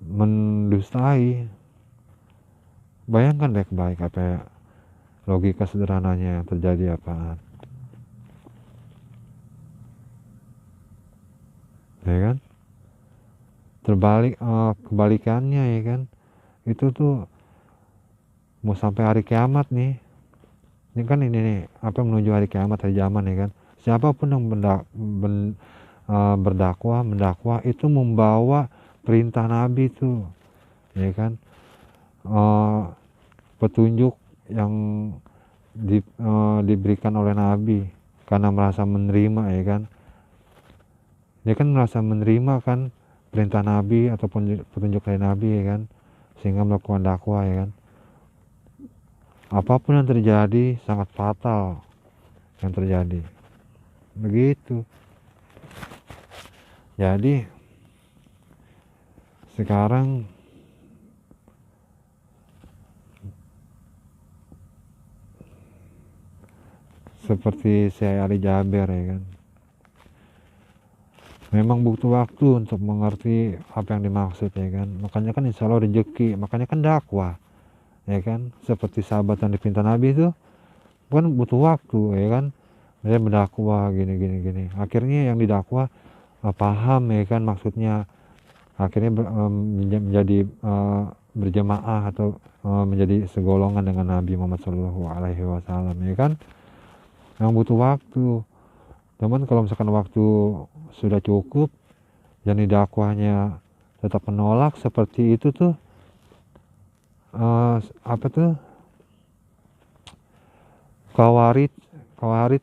mendustai, bayangkan baik-baik apa ya, logika sederhananya yang terjadi apaan, ya kan. Kebalikannya, ya kan, itu tuh mau sampai hari kiamat nih. Ini kan ini nih, apa, menuju hari kiamat, hari zaman, ya kan. Siapapun yang mendakwah itu membawa perintah Nabi tuh, ya kan, petunjuk yang diberikan oleh Nabi karena merasa menerima, ya kan. Dia kan merasa menerima kan perintah Nabi ataupun petunjuk dari Nabi, ya kan, sehingga melakukan dakwah, ya kan. Apapun yang terjadi sangat fatal yang terjadi, begitu. Jadi sekarang seperti saya Ali Jaber, ya kan, memang butuh waktu untuk mengerti apa yang dimaksud, ya kan. Makanya kan insya Allah rezeki, makanya kan dakwah, ya kan, seperti sahabat yang dipinta Nabi itu kan butuh waktu, ya kan. Dia berdakwah gini, akhirnya yang didakwa paham, ya kan, maksudnya. Akhirnya menjadi berjamaah atau menjadi segolongan dengan Nabi Muhammad SAW, ya kan. Yang butuh waktu. Teman, kalau misalkan waktu sudah cukup, yang didakwahnya tetap menolak seperti itu tuh, apa tuh, kawarit,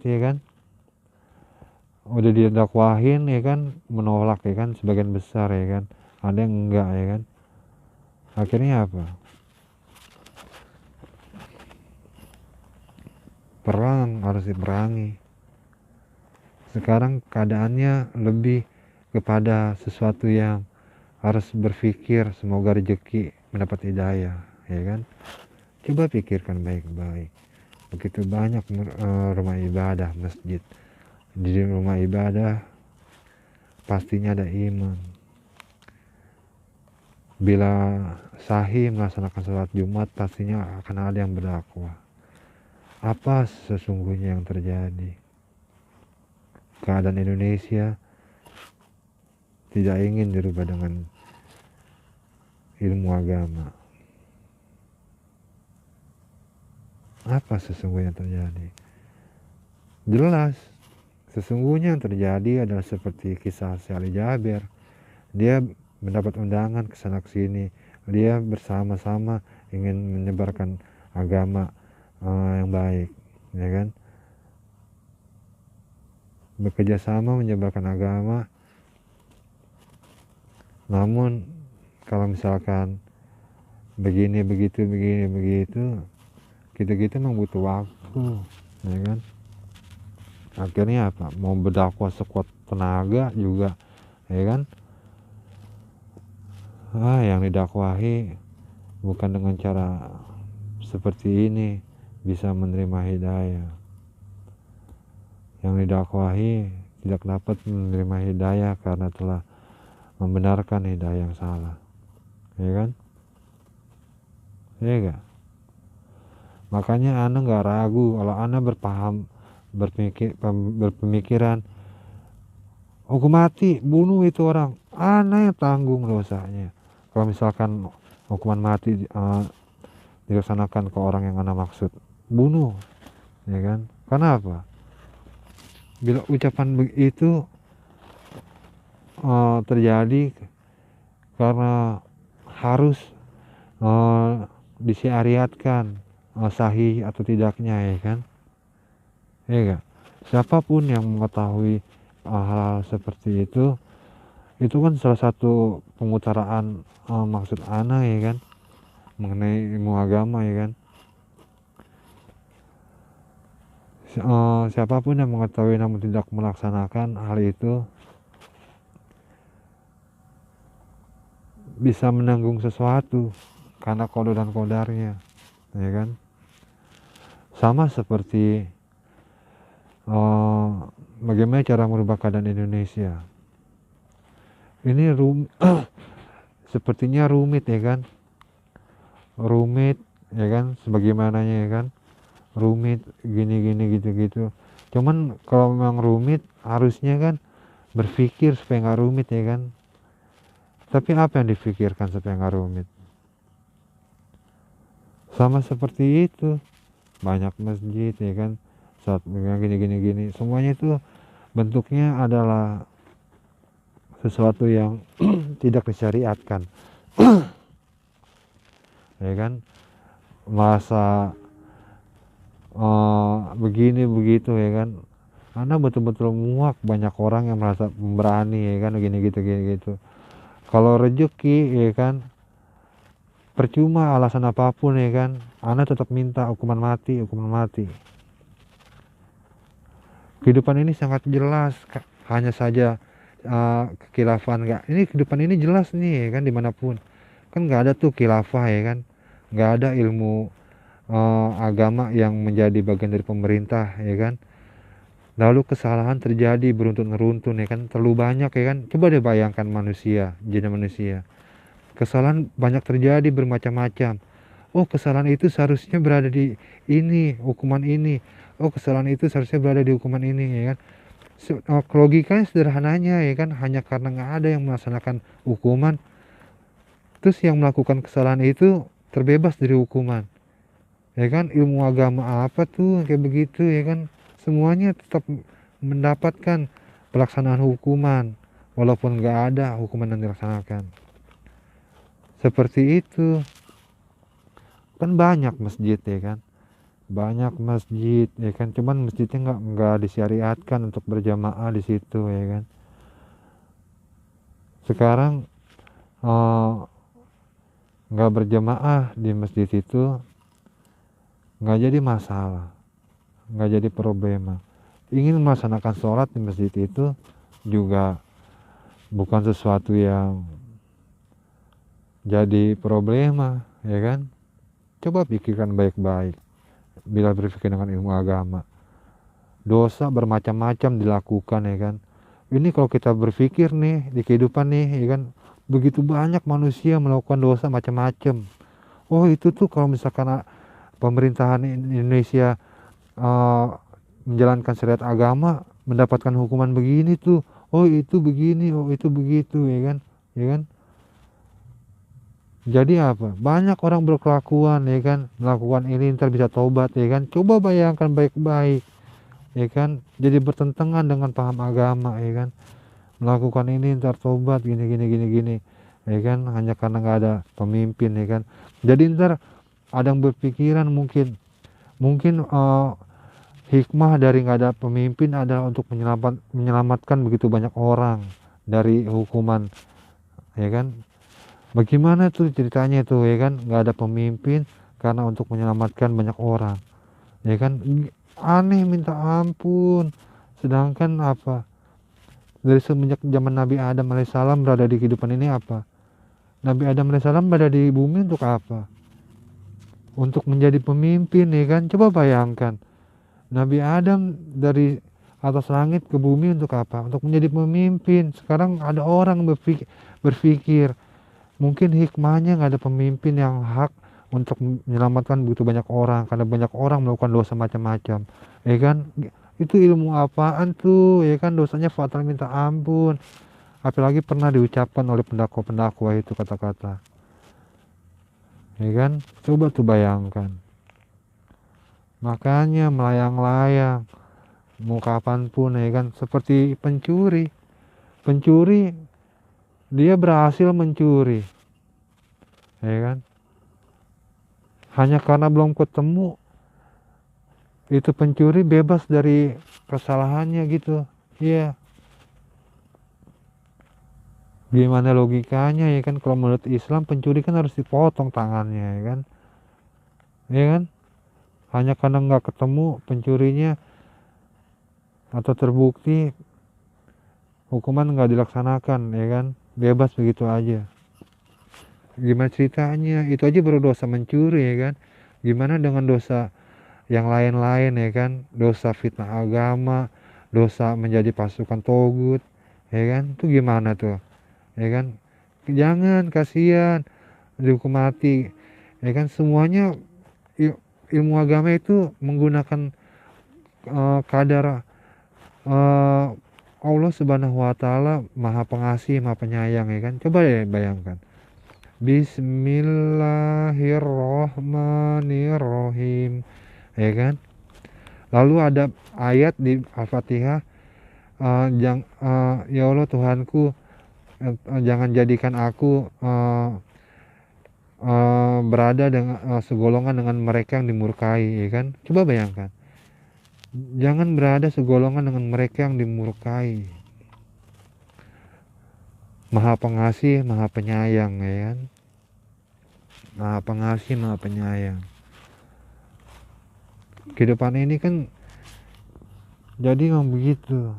ya kan. Udah didakwahin, ya kan, menolak, ya kan, sebagian besar, ya kan. Ada yang enggak, ya kan. Akhirnya apa? Perang, harus diperangi. Sekarang keadaannya lebih kepada sesuatu yang harus berpikir semoga rezeki mendapat hidayah, ya kan. Coba pikirkan baik-baik. Begitu banyak rumah ibadah, masjid. Di rumah ibadah pastinya ada imam. Bila sahih melaksanakan sholat Jumat, pastinya akan ada yang berdakwah. Apa sesungguhnya yang terjadi? Keadaan Indonesia tidak ingin dirubah dengan ilmu agama. Apa sesungguhnya yang terjadi? Jelas, sesungguhnya yang terjadi adalah seperti kisah si Ali Jaber. Dia mendapat undangan ke sana sini. Dia bersama-sama ingin menyebarkan agama yang baik, ya kan. Bekerja sama menyebarkan agama. Namun kalau misalkan begini begitu, kita memang butuh waktu, ya kan. Akhirnya apa? Mau berdakwah sekuat tenaga juga, ya kan. Yang didakwahi bukan dengan cara seperti ini bisa menerima hidayah. Yang didakwahi tidak dapat menerima hidayah karena telah membenarkan hidayah yang salah, ya kan. Ya gak? Makanya Anda gak ragu kalau Anda berpemikiran hukum mati, bunuh itu orang, Anda yang tanggung dosanya. Kalau misalkan hukuman mati dilaksanakan ke orang yang Anda maksud, bunuh, ya kan. Kenapa? Bila ucapan itu terjadi karena harus disyariatkan sahih atau tidaknya, ya kan. Ya gak? Siapapun yang mengetahui hal-hal seperti itu kan salah satu pengutaraan maksud ana, ya kan, mengenai ilmu agama, ya kan. Siapapun yang mengetahui namun tidak melaksanakan hal itu bisa menanggung sesuatu karena qada dan qadarnya, ya kan. Sama seperti bagaimana cara merubah keadaan Indonesia ini sepertinya rumit, ya kan. Rumit, ya kan, sebagaimananya, ya kan. Rumit gini gitu. Cuman kalau memang rumit harusnya kan berpikir supaya nggak rumit, ya kan. Tapi apa yang difikirkan supaya nggak rumit? Sama seperti itu, banyak masjid, ya kan, saat gini, semuanya itu bentuknya adalah sesuatu yang tidak disyariatkan. Ya kan, merasa begini begitu ya kan, karena betul-betul muak banyak orang yang merasa pemberani ya kan, gini gitu. Kalau rezeki ya kan, percuma alasan apapun ya kan, Anda tetap minta hukuman mati. Kehidupan ini sangat jelas, hanya saja kekhilafan nggak. Ini kehidupan ini jelas nih ya kan, dimanapun kan nggak ada tuh khilafah ya kan, nggak ada ilmu agama yang menjadi bagian dari pemerintah ya kan. Lalu kesalahan terjadi beruntun-runtun ya kan, terlalu banyak ya kan. Coba deh bayangkan manusia, jenis manusia, kesalahan banyak terjadi bermacam-macam. Oh, kesalahan itu seharusnya berada di ini, hukuman ini. Oh, kesalahan itu seharusnya berada di hukuman ini ya kan. Logikanya sederhananya ya kan, hanya karena nggak ada yang melaksanakan hukuman, terus yang melakukan kesalahan itu terbebas dari hukuman ya kan. Ilmu agama apa tuh kayak begitu ya kan, semuanya tetap mendapatkan pelaksanaan hukuman walaupun nggak ada hukuman yang dilaksanakan. Seperti itu kan, banyak masjid ya kan, banyak masjid ya kan, cuman masjidnya nggak disyariatkan untuk berjamaah di situ ya kan. Sekarang nggak berjamaah di masjid itu nggak jadi masalah, nggak jadi problema. Ingin melaksanakan sholat di masjid itu juga bukan sesuatu yang jadi problema ya kan. Coba pikirkan baik-baik bila berpikir dengan ilmu agama. Dosa bermacam-macam dilakukan ya kan. Ini kalau kita berpikir nih di kehidupan nih ya kan, begitu banyak manusia melakukan dosa macam-macam. Oh, itu tuh kalau misalkan pemerintahan Indonesia menjalankan syariat agama mendapatkan hukuman begini tuh. Oh, itu begini, oh itu begitu ya kan. Ya kan? Jadi apa? Banyak orang berkelakuan ya kan, melakukan ini ntar bisa tobat ya kan. Coba bayangkan baik-baik ya kan, jadi bertentangan dengan paham agama ya kan. Melakukan ini ntar tobat gini ya kan, hanya karena nggak ada pemimpin ya kan. Jadi ntar ada yang berpikiran mungkin hikmah dari nggak ada pemimpin adalah untuk menyelamatkan begitu banyak orang dari hukuman ya kan. Bagaimana tuh ceritanya tuh ya kan, nggak ada pemimpin karena untuk menyelamatkan banyak orang ya kan. Aneh minta ampun. Sedangkan apa, dari semenjak zaman Nabi Adam alaihissalam berada di kehidupan ini, apa Nabi Adam alaihissalam berada di bumi untuk apa? Untuk menjadi pemimpin ya kan. Coba bayangkan, Nabi Adam dari atas langit ke bumi untuk apa? Untuk menjadi pemimpin. Sekarang ada orang berpikir mungkin hikmahnya nggak ada pemimpin yang hak untuk menyelamatkan begitu banyak orang karena banyak orang melakukan dosa macam-macam ya kan. Itu ilmu apaan tuh ya kan, dosanya fatal minta ampun, apalagi pernah diucapkan oleh pendakwa itu kata-kata ya kan. Coba tuh bayangkan. Makanya melayang-layang mau kapanpun ya kan, seperti pencuri dia berhasil mencuri ya kan, hanya karena belum ketemu itu pencuri bebas dari kesalahannya gitu ya. Gimana logikanya ya kan? Kalau menurut Islam pencuri kan harus dipotong tangannya ya kan, ya kan. Hanya karena nggak ketemu pencurinya atau terbukti, hukuman nggak dilaksanakan ya kan, bebas begitu aja. Gimana ceritanya? Itu aja baru dosa mencuri ya kan. Gimana dengan dosa yang lain-lain ya kan? Dosa fitnah agama, dosa menjadi pasukan togut ya kan. Itu gimana tuh ya kan. Jangan, kasihan dihukum mati ya kan. Semuanya ilmu agama itu menggunakan kadar Allah subhanahu wa ta'ala maha pengasih maha penyayang ya kan. Coba deh bayangkan, Bismillahirrohmanirrohim ya kan. Lalu ada ayat di Al-Fatihah, ya Allah Tuhanku, jangan jadikan aku berada dengan segolongan dengan mereka yang dimurkai, ya kan? Coba bayangkan, jangan berada segolongan dengan mereka yang dimurkai. Maha pengasih, maha penyayang, ya kan? Maha pengasih, maha penyayang. Kehidupan ini kan jadi emang begitu.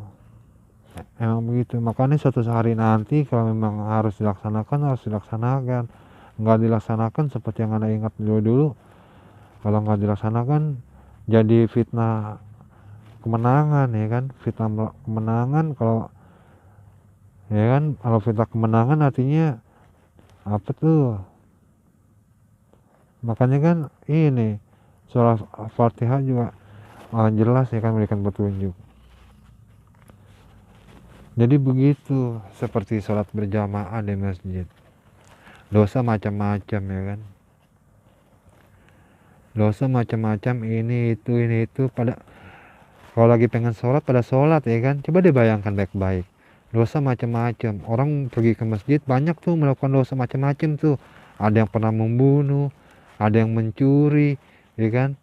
Makanya suatu hari nanti kalau memang harus dilaksanakan. Nggak dilaksanakan seperti yang Anda ingat dulu. Kalau nggak dilaksanakan jadi fitnah kemenangan, ya kan? Fitnah kemenangan, kalau ya kan, kalau fitnah kemenangan artinya apa tuh? Makanya kan ini surah Al-Fatihah juga jelas, ya kan, memberikan petunjuk. Jadi begitu, seperti sholat berjamaah di masjid. Dosa macam-macam, ya kan? Dosa macam-macam, ini itu. Kalau lagi pengen sholat, pada sholat, ya kan? Coba dibayangkan baik-baik. Dosa macam-macam. Orang pergi ke masjid banyak tuh melakukan dosa macam-macam tuh. Ada yang pernah membunuh, ada yang mencuri, ya kan?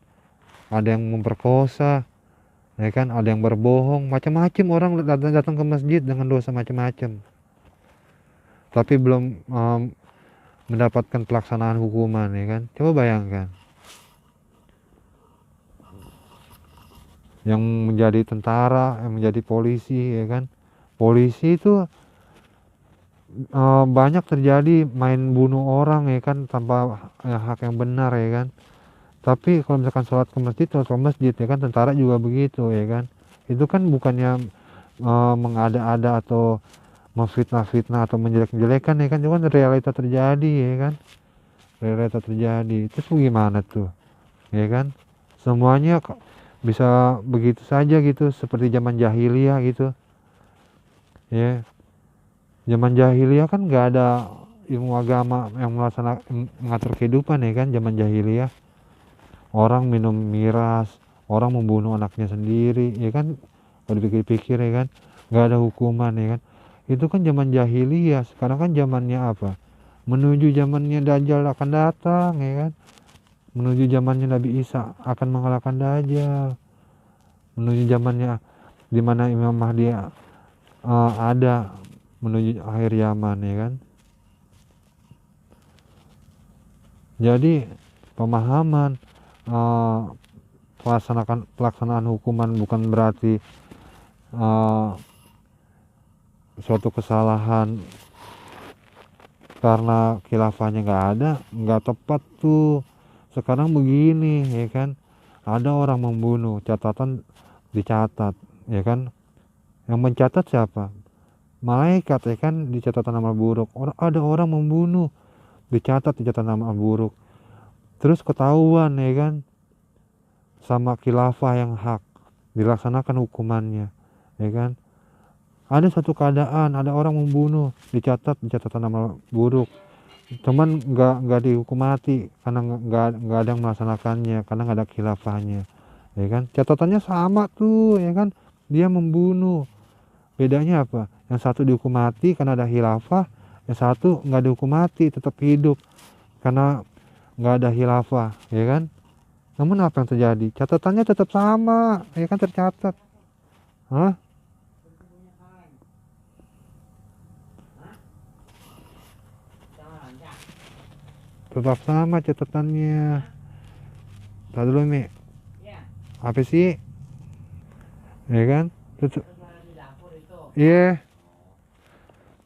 Ada yang memperkosa, ya kan? Ada yang berbohong, macam-macam orang datang ke masjid dengan dosa macam-macam. Tapi belum mendapatkan pelaksanaan hukuman, ya kan? Coba bayangkan. Yang menjadi tentara, yang menjadi polisi, ya kan? Polisi itu banyak terjadi main bunuh orang, ya kan, tanpa hak yang benar, ya kan. Tapi kalau misalkan sholat ke masjid, ya kan, tentara juga begitu, ya kan. Itu kan bukannya mengada-ada atau memfitnah-fitnah atau menjelek-jelekan, ya kan, itu kan realita terjadi, ya kan. Realita terjadi. Terus gimana tuh, ya kan? Semuanya bisa begitu saja gitu, seperti zaman jahiliyah gitu, ya. Zaman jahiliyah kan nggak ada ilmu agama yang mengatur kehidupan, ya kan. Zaman jahiliyah orang minum miras, orang membunuh anaknya sendiri, ya kan. Kalau dipikir-pikir, ya kan, nggak ada hukuman, ya kan. Itu kan zaman jahiliyah. Sekarang kan zamannya apa? Menuju zamannya Dajjal akan datang, ya kan. Menuju zamannya Nabi Isa akan mengalahkan Dajjal. Menuju zamannya dimana Imam Mahdi ada, menuju akhir zaman, ya kan. Jadi pemahaman pelaksanaan hukuman bukan berarti suatu kesalahan karena khilafahnya nggak tepat tuh. Sekarang begini, ya kan, ada orang membunuh, catatan dicatat, ya kan. Yang mencatat siapa? Malaikat, ya kan, di catatan amal buruk. Ada orang membunuh, dicatat di catatan amal buruk. Terus ketahuan, ya kan, sama khilafah yang hak, dilaksanakan hukumannya, ya kan. Ada satu keadaan, ada orang membunuh, dicatat di catatan amal buruk, cuman nggak dihukum mati karena nggak ada yang melaksanakannya, karena nggak ada khilafahnya, ya kan. Catatannya sama tuh, ya kan, dia membunuh. Bedanya apa? Yang satu dihukum mati karena ada khilafah, yang satu nggak dihukum mati, tetap hidup karena nggak ada khilafah, ya kan. Namun apa yang terjadi? Catatannya tetap sama, ya kan, tercatat. Hah? Tetap sama catatannya. Tadi dulu, Mi. Apa sih? Ya kan? Tetap. Iya.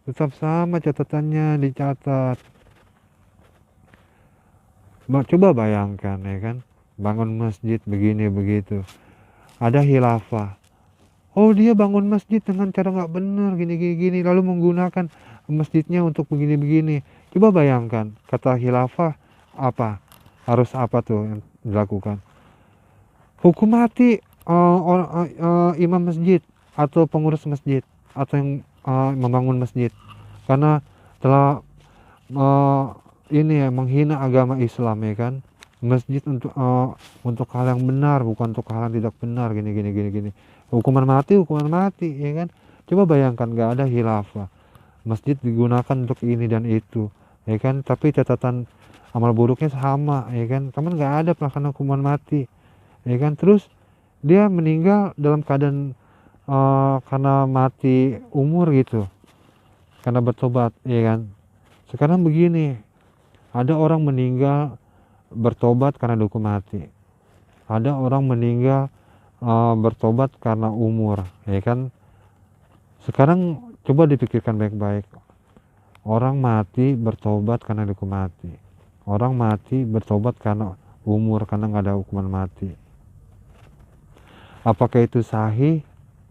Tetap sama catatannya, dicatat. Coba bayangkan, ya kan, bangun masjid begini begitu, ada khilafah. Oh, dia bangun masjid dengan cara nggak benar, gini, lalu menggunakan masjidnya untuk begini. Coba bayangkan, kata khilafah apa? Harus apa tuh yang dilakukan? Hukum mati imam masjid atau pengurus masjid atau yang membangun masjid, karena telah ini ya, menghina agama Islam, ya kan. Masjid untuk hal yang benar, bukan untuk hal yang tidak benar, gini. Hukuman mati, ya kan. Coba bayangkan, nggak ada khilafah, masjid digunakan untuk ini dan itu, ya kan, tapi catatan amal buruknya sama, ya kan, teman nggak ada pelaksanaan hukuman mati, ya kan. Terus dia meninggal dalam keadaan karena mati umur gitu, karena bertobat, ya kan. Sekarang begini, ada orang meninggal bertobat karena dihukum mati, ada orang meninggal bertobat karena umur, ya kan. Sekarang coba dipikirkan baik-baik, orang mati bertobat karena dihukum mati, orang mati bertobat karena umur, karena nggak ada hukuman mati. Apakah itu sahih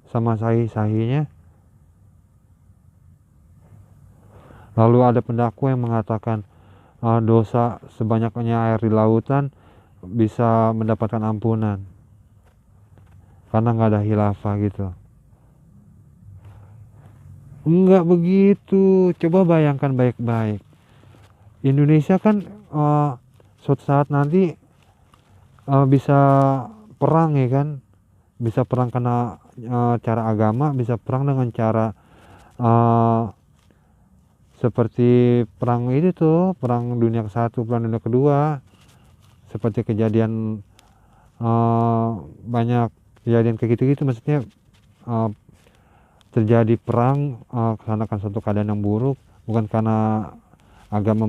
sama sahih-sahihnya? Lalu ada pendakwa yang mengatakan dosa sebanyaknya air di lautan bisa mendapatkan ampunan karena nggak ada khilafah gitu. Enggak begitu. Coba bayangkan baik-baik. Indonesia kan suatu saat nanti bisa perang, ya kan, bisa perang karena cara agama, bisa perang dengan cara seperti perang itu tuh, perang dunia ke-1, perang dunia ke-2, seperti kejadian banyak kejadian kayak gitu-gitu, maksudnya terjadi perang karena suatu keadaan yang buruk, bukan karena agama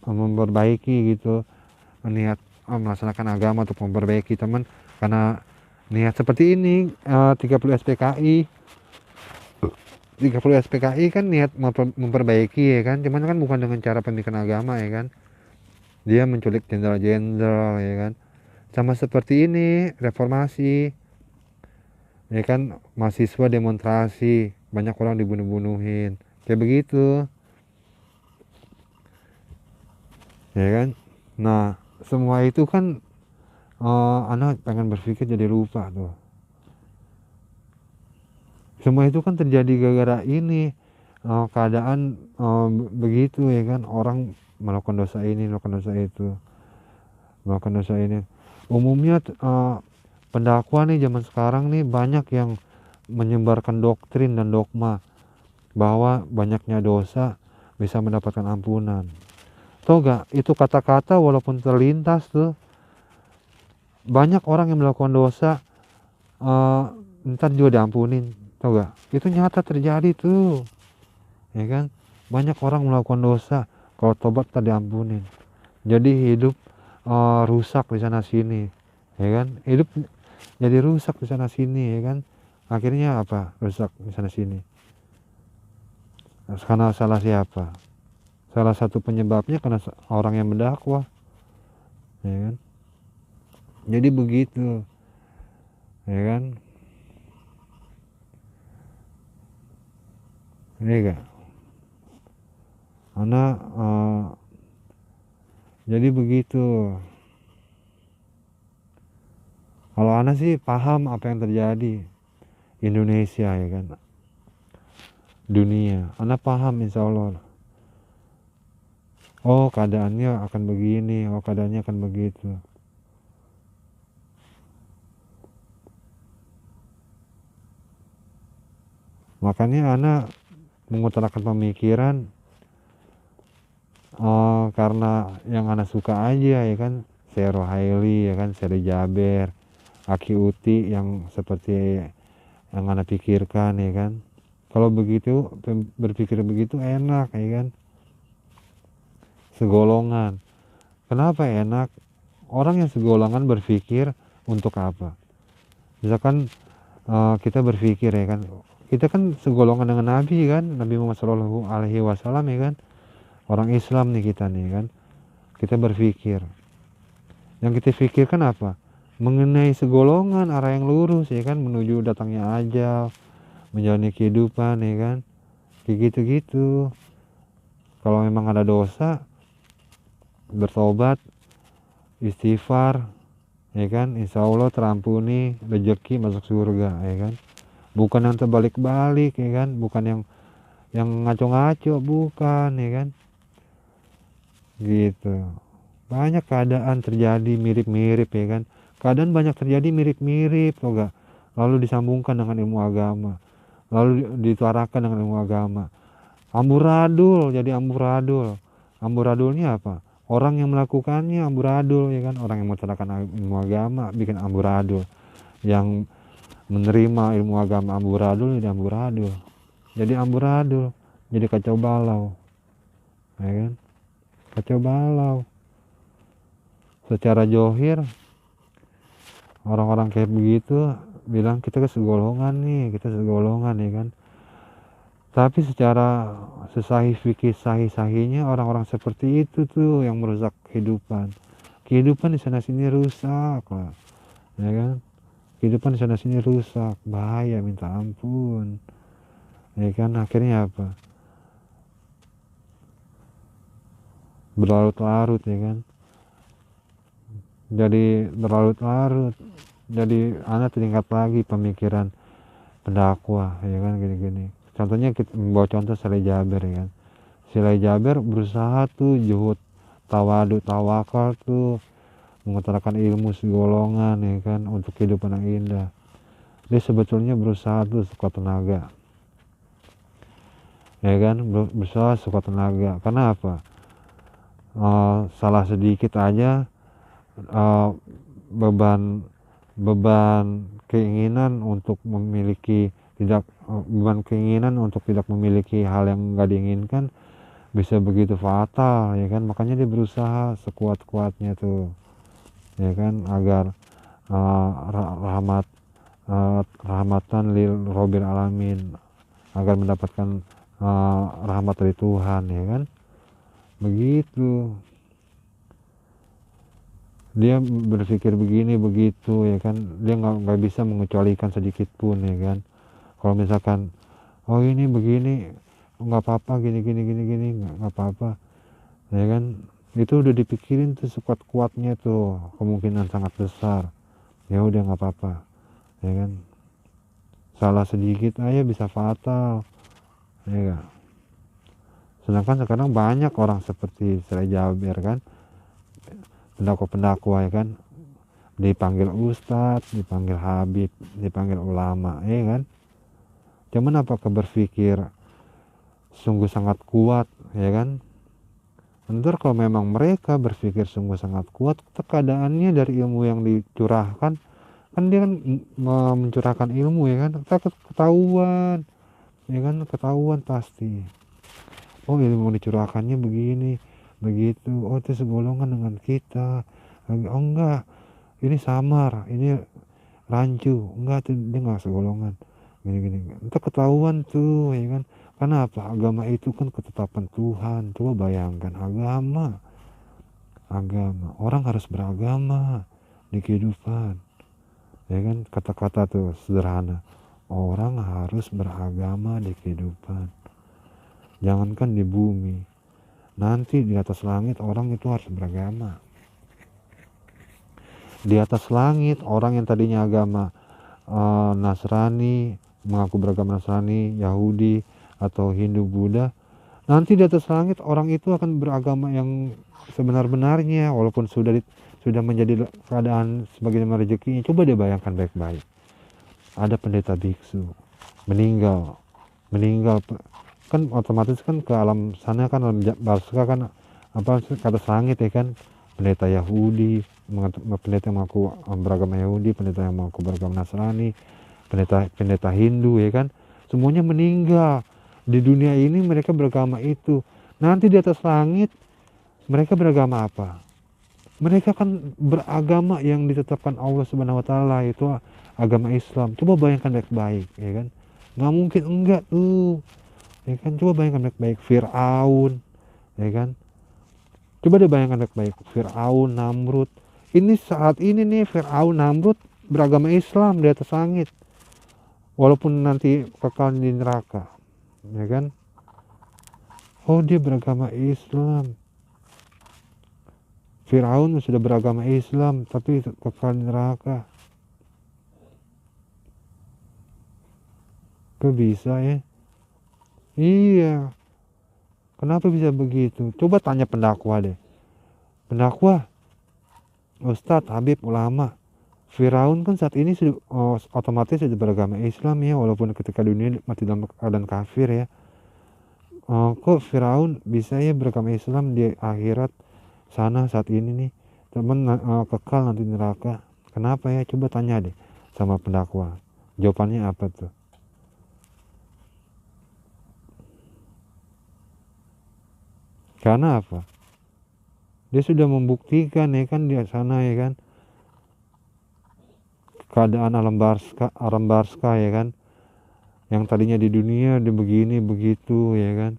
memperbaiki gitu, niat melaksanakan agama untuk memperbaiki teman, karena niat seperti ini. 30 SPKI kan niat memperbaiki, ya kan, cuman kan bukan dengan cara pendidikan agama, ya kan. Dia menculik jenderal-jenderal, ya kan. Sama seperti ini reformasi, ya kan, mahasiswa demonstrasi, banyak orang dibunuh-bunuhin, kayak begitu, ya kan. Nah, semua itu kan anak pengen berpikir jadi lupa tuh. Semua itu kan terjadi gara-gara ini, keadaan begitu, ya kan. Orang melakukan dosa ini, melakukan dosa itu, melakukan dosa ini. Umumnya pendakwa nih zaman sekarang nih banyak yang menyebarkan doktrin dan dogma bahwa banyaknya dosa bisa mendapatkan ampunan. Tau gak, itu kata-kata walaupun terlintas tuh, banyak orang yang melakukan dosa ntar juga diampunin. Tau gak, itu nyata terjadi tuh, ya kan. Banyak orang melakukan dosa, kalau tobat ntar diampunin. Jadi hidup rusak di sana sini, ya kan. Hidup jadi rusak di sana sini, ya kan. Akhirnya apa? Rusak di sana sini. Karena salah siapa? Salah satu penyebabnya karena orang yang mendakwah, ya kan. Jadi begitu, ya kan. Ini gak? Karena jadi begitu. Kalau Ana sih paham apa yang terjadi Indonesia, ya kan, dunia. Ana paham, insya Allah. Oh, keadaannya akan begini, oh keadaannya akan begitu. Makanya Ana mengutarakan pemikiran karena yang Ana suka aja, ya kan. Syekh Rohaili, ya kan, Syekh Jaber, Aki Uti, yang seperti yang Ana pikirkan, ya kan. Kalau begitu, berpikir begitu enak, ya kan. Segolongan. Kenapa enak? Orang yang segolongan berpikir untuk apa? Misalkan kita berpikir, ya kan, kita kan segolongan dengan Nabi, kan, Nabi Muhammad SAW, ya kan, orang Islam nih kita nih, kan. Kita berpikir, yang kita pikirkan apa? Mengenai segolongan, arah yang lurus, ya kan, menuju datangnya ajal, menjalani kehidupan, ya kan, kayak gitu-gitu. Kalau memang ada dosa, bertobat, istighfar, ya kan, insya Allah terampuni, rezeki masuk surga, ya kan. Bukan yang terbalik-balik, ya kan, bukan yang ngaco-ngaco, bukan, ya kan. Gitu. Banyak keadaan terjadi mirip-mirip, ya kan. Keadaan banyak terjadi mirip-mirip, tau gak? Lalu disambungkan dengan ilmu agama, lalu diutarakan dengan ilmu agama. Amburadul, jadi amburadul. Amburadulnya apa? Orang yang melakukannya amburadul, ya kan? Orang yang mengutarakan ilmu agama bikin amburadul. Yang menerima ilmu agama amburadul jadi amburadul. Jadi amburadul, jadi kacau balau, ya kan? Kacau balau. Secara johir orang-orang kayak begitu bilang kita segolongan nih, kita segolongan, ya kan? Tapi secara sesahih fikih sahih-sahihnya orang-orang seperti itu tuh yang merusak kehidupan. Kehidupan di sana sini rusak lah, ya kan? Kehidupan di sana sini rusak, bahaya minta ampun, ya kan? Akhirnya apa? Berlarut-larut, ya kan? Jadi berlarut-larut, jadi anak teringat lagi pemikiran pendakwah, ya kan, gini-gini. Contohnya kita bawa contoh Saleh Jaber, ya kan. Saleh Jaber berusaha tuh juhud tawadu tawakal tuh mengutarakan ilmu segolongan, ya kan, untuk kehidupan yang indah. Dia sebetulnya berusaha tuh sekuat tenaga, ya kan, berusaha sekuat tenaga. Karena apa? Salah sedikit aja beban keinginan untuk memiliki beban keinginan untuk tidak memiliki hal yang nggak diinginkan bisa begitu fatal, ya kan. Makanya dia berusaha sekuat-kuatnya tuh, ya kan, agar rahmatan lil robil alamin, agar mendapatkan rahmat dari Tuhan, ya kan. Begitu dia berpikir begini begitu, ya kan. Dia nggak bisa mengecualikan sedikit pun, ya kan. Kalau misalkan oh ini begini nggak apa-apa, gini nggak apa-apa, ya kan. Itu udah dipikirin tuh sekuat kuatnya tuh, kemungkinan sangat besar ya udah nggak apa-apa, ya kan. Salah sedikit aja bisa fatal, ya kan. Sedangkan sekarang banyak orang seperti Saleh Jaber, kan, pendakwa ya kan, dipanggil ustadz, dipanggil habib, dipanggil ulama, ya kan. Cuman apakah berpikir sungguh sangat kuat, ya kan. Ntar kalau memang mereka berpikir sungguh sangat kuat, keadaannya dari ilmu yang dicurahkan, kan dia kan mencurahkan ilmu, ya kan, takut ketahuan, ya kan, ketahuan pasti. Oh ilmu dicurahkannya begini begitu, oh itu segolongan dengan kita, oh enggak ini samar, ini rancu, enggak tuh dia nggak segolongan, gini itu ketahuan tuh, ya kan. Karena apa? Agama itu kan ketetapan Tuhan. Coba bayangkan, agama orang harus beragama di kehidupan, ya kan. Kata-kata tuh sederhana, orang harus beragama di kehidupan. Jangankan di bumi, nanti di atas langit orang itu harus beragama. Di atas langit orang yang tadinya agama Nasrani, mengaku beragama Nasrani, Yahudi atau Hindu, Buddha, nanti di atas langit orang itu akan beragama yang sebenar-benarnya, walaupun sudah menjadi keadaan sebagai rezekinya. Coba dia bayangkan baik-baik, ada pendeta biksu meninggal kan otomatis kan ke alam sana kan, alam barzah kan, apa ke atas langit, ya kan. Pendeta Yahudi, pendeta yang mengaku beragama Yahudi, pendeta yang mengaku beragama Nasrani, pendeta Hindu, ya kan, semuanya meninggal. Di dunia ini mereka beragama itu. Nanti di atas langit mereka beragama apa? Mereka kan beragama yang ditetapkan Allah Subhanahu wa taala, itu agama Islam. Coba bayangkan baik-baik, ya kan. Nggak mungkin enggak tuh, ya kan. Coba bayangkan baik-baik Fir'aun, ya kan. Coba deh bayangkan baik-baik Fir'aun, Namrud. Ini saat ini nih Fir'aun, Namrud beragama Islam di atas langit, walaupun nanti kekal di neraka, ya kan. Oh dia beragama Islam. Fir'aun sudah beragama Islam tapi kekal di neraka. Kok bisa ya? Iya. Kenapa bisa begitu? Coba tanya pendakwa deh. Pendakwa, ustadz, habib, ulama. Firaun kan saat ini sudah otomatis sudah beragama Islam ya, walaupun ketika dunia masih dalam keadaan kafir ya. kok Firaun bisa ya beragama Islam di akhirat sana saat ini nih, temen kekal nanti neraka. Kenapa ya? Coba tanya deh sama pendakwa. Jawabannya apa tuh? Karena apa? Dia sudah membuktikan ya kan di sana ya kan, keadaan alam barska ya kan, yang tadinya di dunia dia begini begitu ya kan,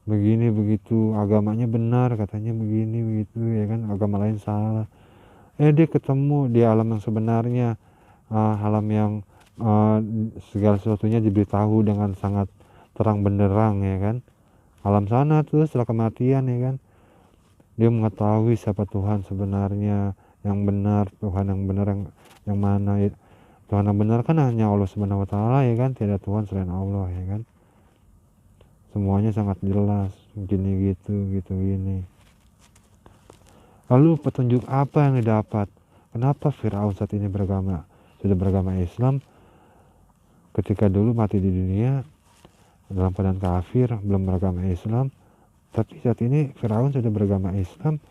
begini begitu, agamanya benar katanya begini begitu ya kan, agama lain salah. Dia ketemu di alam yang sebenarnya, alam yang segala sesuatunya diberitahu dengan sangat terang benderang ya kan, alam sana tuh setelah kematian ya kan, dia mengetahui siapa Tuhan sebenarnya yang benar, Tuhan yang benar yang mana ya. Tuhan yang benar kan hanya Allah Subhanahu wa taala ya kan, tidak Tuhan selain Allah ya kan. Semuanya sangat jelas, gini gitu gini. Lalu petunjuk apa yang didapat? Kenapa Firaun saat ini sudah beragama Islam, ketika dulu mati di dunia dalam keadaan kafir, belum beragama Islam, tapi saat ini Firaun sudah beragama Islam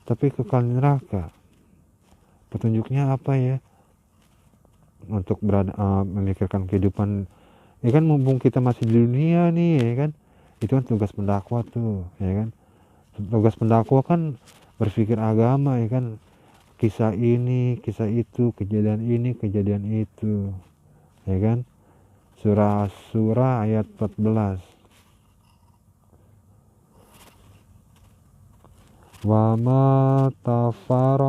tapi kekal di neraka. Petunjuknya apa ya? Untuk memikirkan kehidupan ya kan, mumpung kita masih di dunia nih ya kan, itu kan tugas pendakwa tuh ya kan. Tugas pendakwa kan berpikir agama ya kan, kisah ini kisah itu, kejadian ini kejadian itu ya kan. Surah ayat 14, wa ma tafarraqu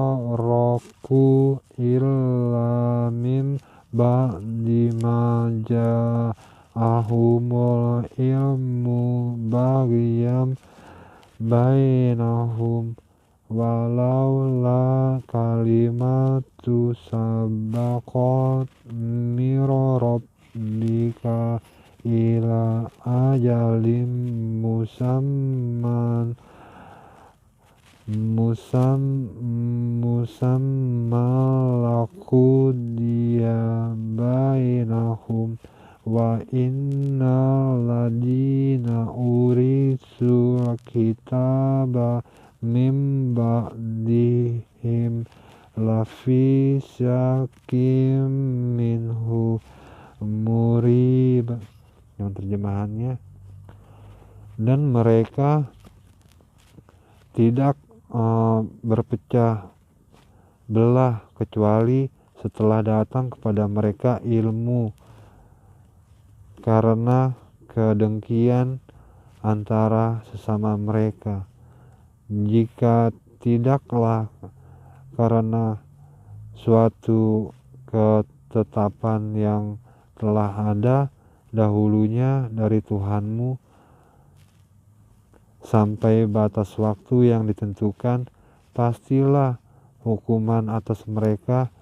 illa min ba'di ma ja'ahumul ilmu baghyan bainahum walaula kalimatu sabaqat min rabbika ila ajalim musamman laqudiya bainahum wa inna ladina urisul kitaba mim ba'dihim lafi syakim minhu murib. Yang terjemahannya, dan mereka tidak berpecah belah kecuali setelah datang kepada mereka ilmu karena kedengkian antara sesama mereka. Jika tidaklah karena suatu ketetapan yang telah ada dahulunya dari Tuhanmu sampai batas waktu yang ditentukan, pastilah hukuman atas mereka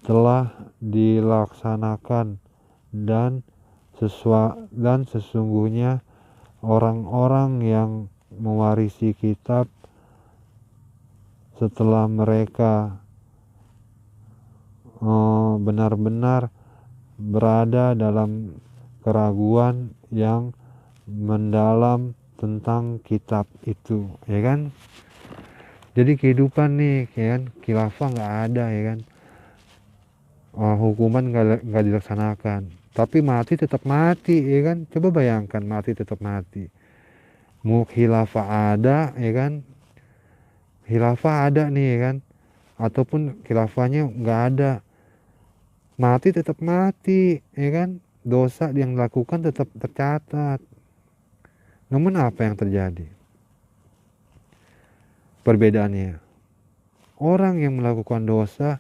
telah dilaksanakan, dan sesungguhnya orang-orang yang mewarisi kitab setelah mereka benar-benar berada dalam keraguan yang mendalam tentang kitab itu ya kan. Jadi kehidupan nih ya kan, khilafah nggak ada ya kan, hukuman nggak dilaksanakan, tapi mati tetap mati ya kan. Coba bayangkan mati tetap mati, mau khilafah ada ya kan, khilafah ada nih ya kan, ataupun khilafahnya nggak ada, mati tetap mati ya kan, dosa yang dilakukan tetap tercatat. Namun apa yang terjadi? Perbedaannya, orang yang melakukan dosa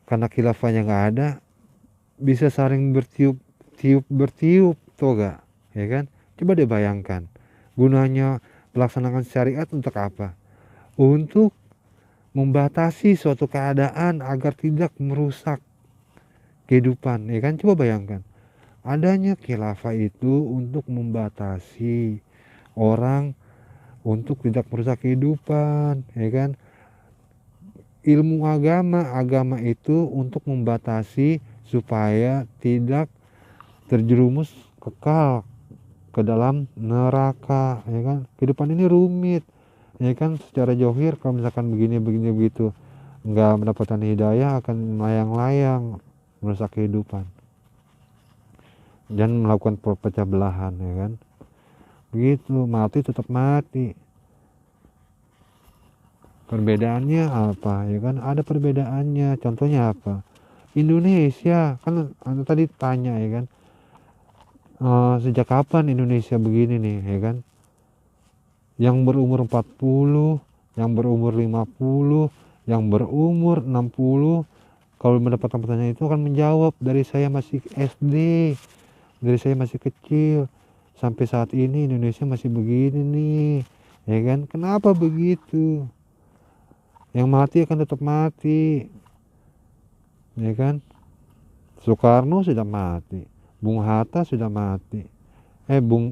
karena khilafahnya nggak ada bisa saling bertiup tuh gak ya kan. Coba deh bayangkan, gunanya pelaksanaan syariat untuk apa? Untuk membatasi suatu keadaan agar tidak merusak kehidupan ya kan. Coba bayangkan, adanya khilafah itu untuk membatasi orang untuk tidak merusak kehidupan ya kan. Ilmu agama itu untuk membatasi supaya tidak terjerumus kekal ke dalam neraka, ya kan. Kehidupan ini rumit, ya kan. Secara johir kalau misalkan begini begitu nggak mendapatkan hidayah akan melayang-layang merusak kehidupan dan melakukan perpecah belahan, ya kan. Begitu, mati tetap mati. Perbedaannya apa, ya kan? Ada perbedaannya. Contohnya apa? Indonesia kan Anda tadi tanya, ya kan, sejak kapan Indonesia begini nih, ya kan? Yang berumur 40, yang berumur 50, yang berumur 60, kalau mendapatkan pertanyaan itu akan menjawab dari saya masih SD, dari saya masih kecil sampai saat ini Indonesia masih begini nih, ya kan. Kenapa begitu? Yang mati akan tetap mati, ya kan. Soekarno sudah mati, Bung Hatta sudah mati, Bung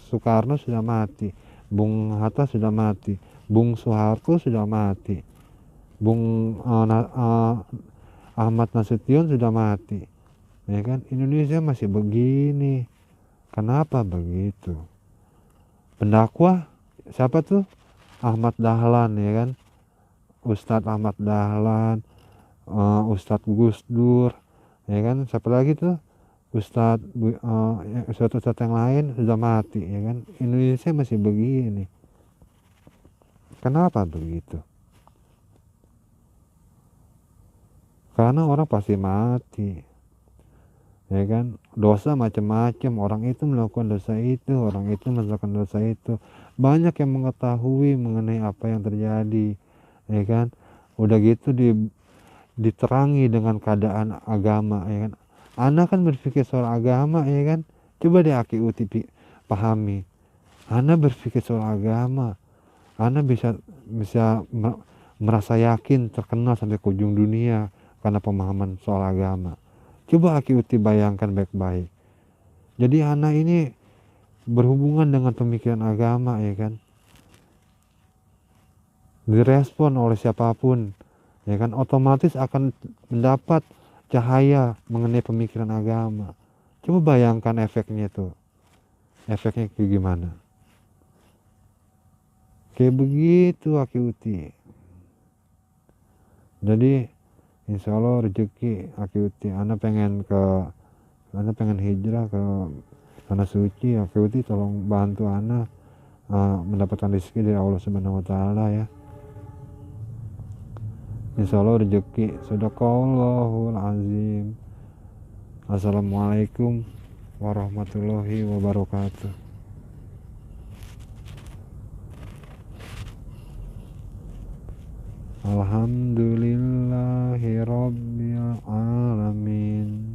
Soekarno sudah mati, Bung Hatta sudah mati, Bung Soeharto sudah mati, Bung Ahmad Nasution sudah mati, ya kan. Indonesia masih begini. Kenapa begitu? Pendakwah siapa tuh? Ahmad Dahlan, ya kan. Ustadz Ahmad Dahlan, Ustadz Gus Dur, ya kan. Siapa lagi tuh? Ustadz yang lain sudah mati, ya kan. Indonesia masih begini. Kenapa begitu? Karena orang pasti mati, ya kan. Dosa macam-macam, orang itu melakukan dosa itu, orang itu melakukan dosa itu. Banyak yang mengetahui mengenai apa yang terjadi, ya kan. Udah gitu diterangi dengan keadaan agama, ya kan. Ana kan berpikir soal agama, ya kan. Coba deh Aki Uti pahami. Ana berpikir soal agama, Ana bisa merasa yakin terkenal sampai ke ujung dunia karena pemahaman soal agama. Coba Aki Uti bayangkan baik-baik. Jadi Ana ini berhubungan dengan pemikiran agama, ya kan. Direspon oleh siapapun, ya kan, otomatis akan mendapat cahaya mengenai pemikiran agama. Coba bayangkan efeknya tuh. Efeknya kayak gimana? Kayak begitu Aki Uti. Jadi insya Allah rezeki Aki Uti. Ana pengen hijrah ke tanah suci. Aki Uti tolong bantu Ana mendapatkan rezeki dari Allah Subhanahu Wa Taala, ya. Insya Allah rezeki. Sadaqallahul azim. Assalamualaikum warahmatullahi wabarakatuh. Alhamdulillahi rabbil alamin.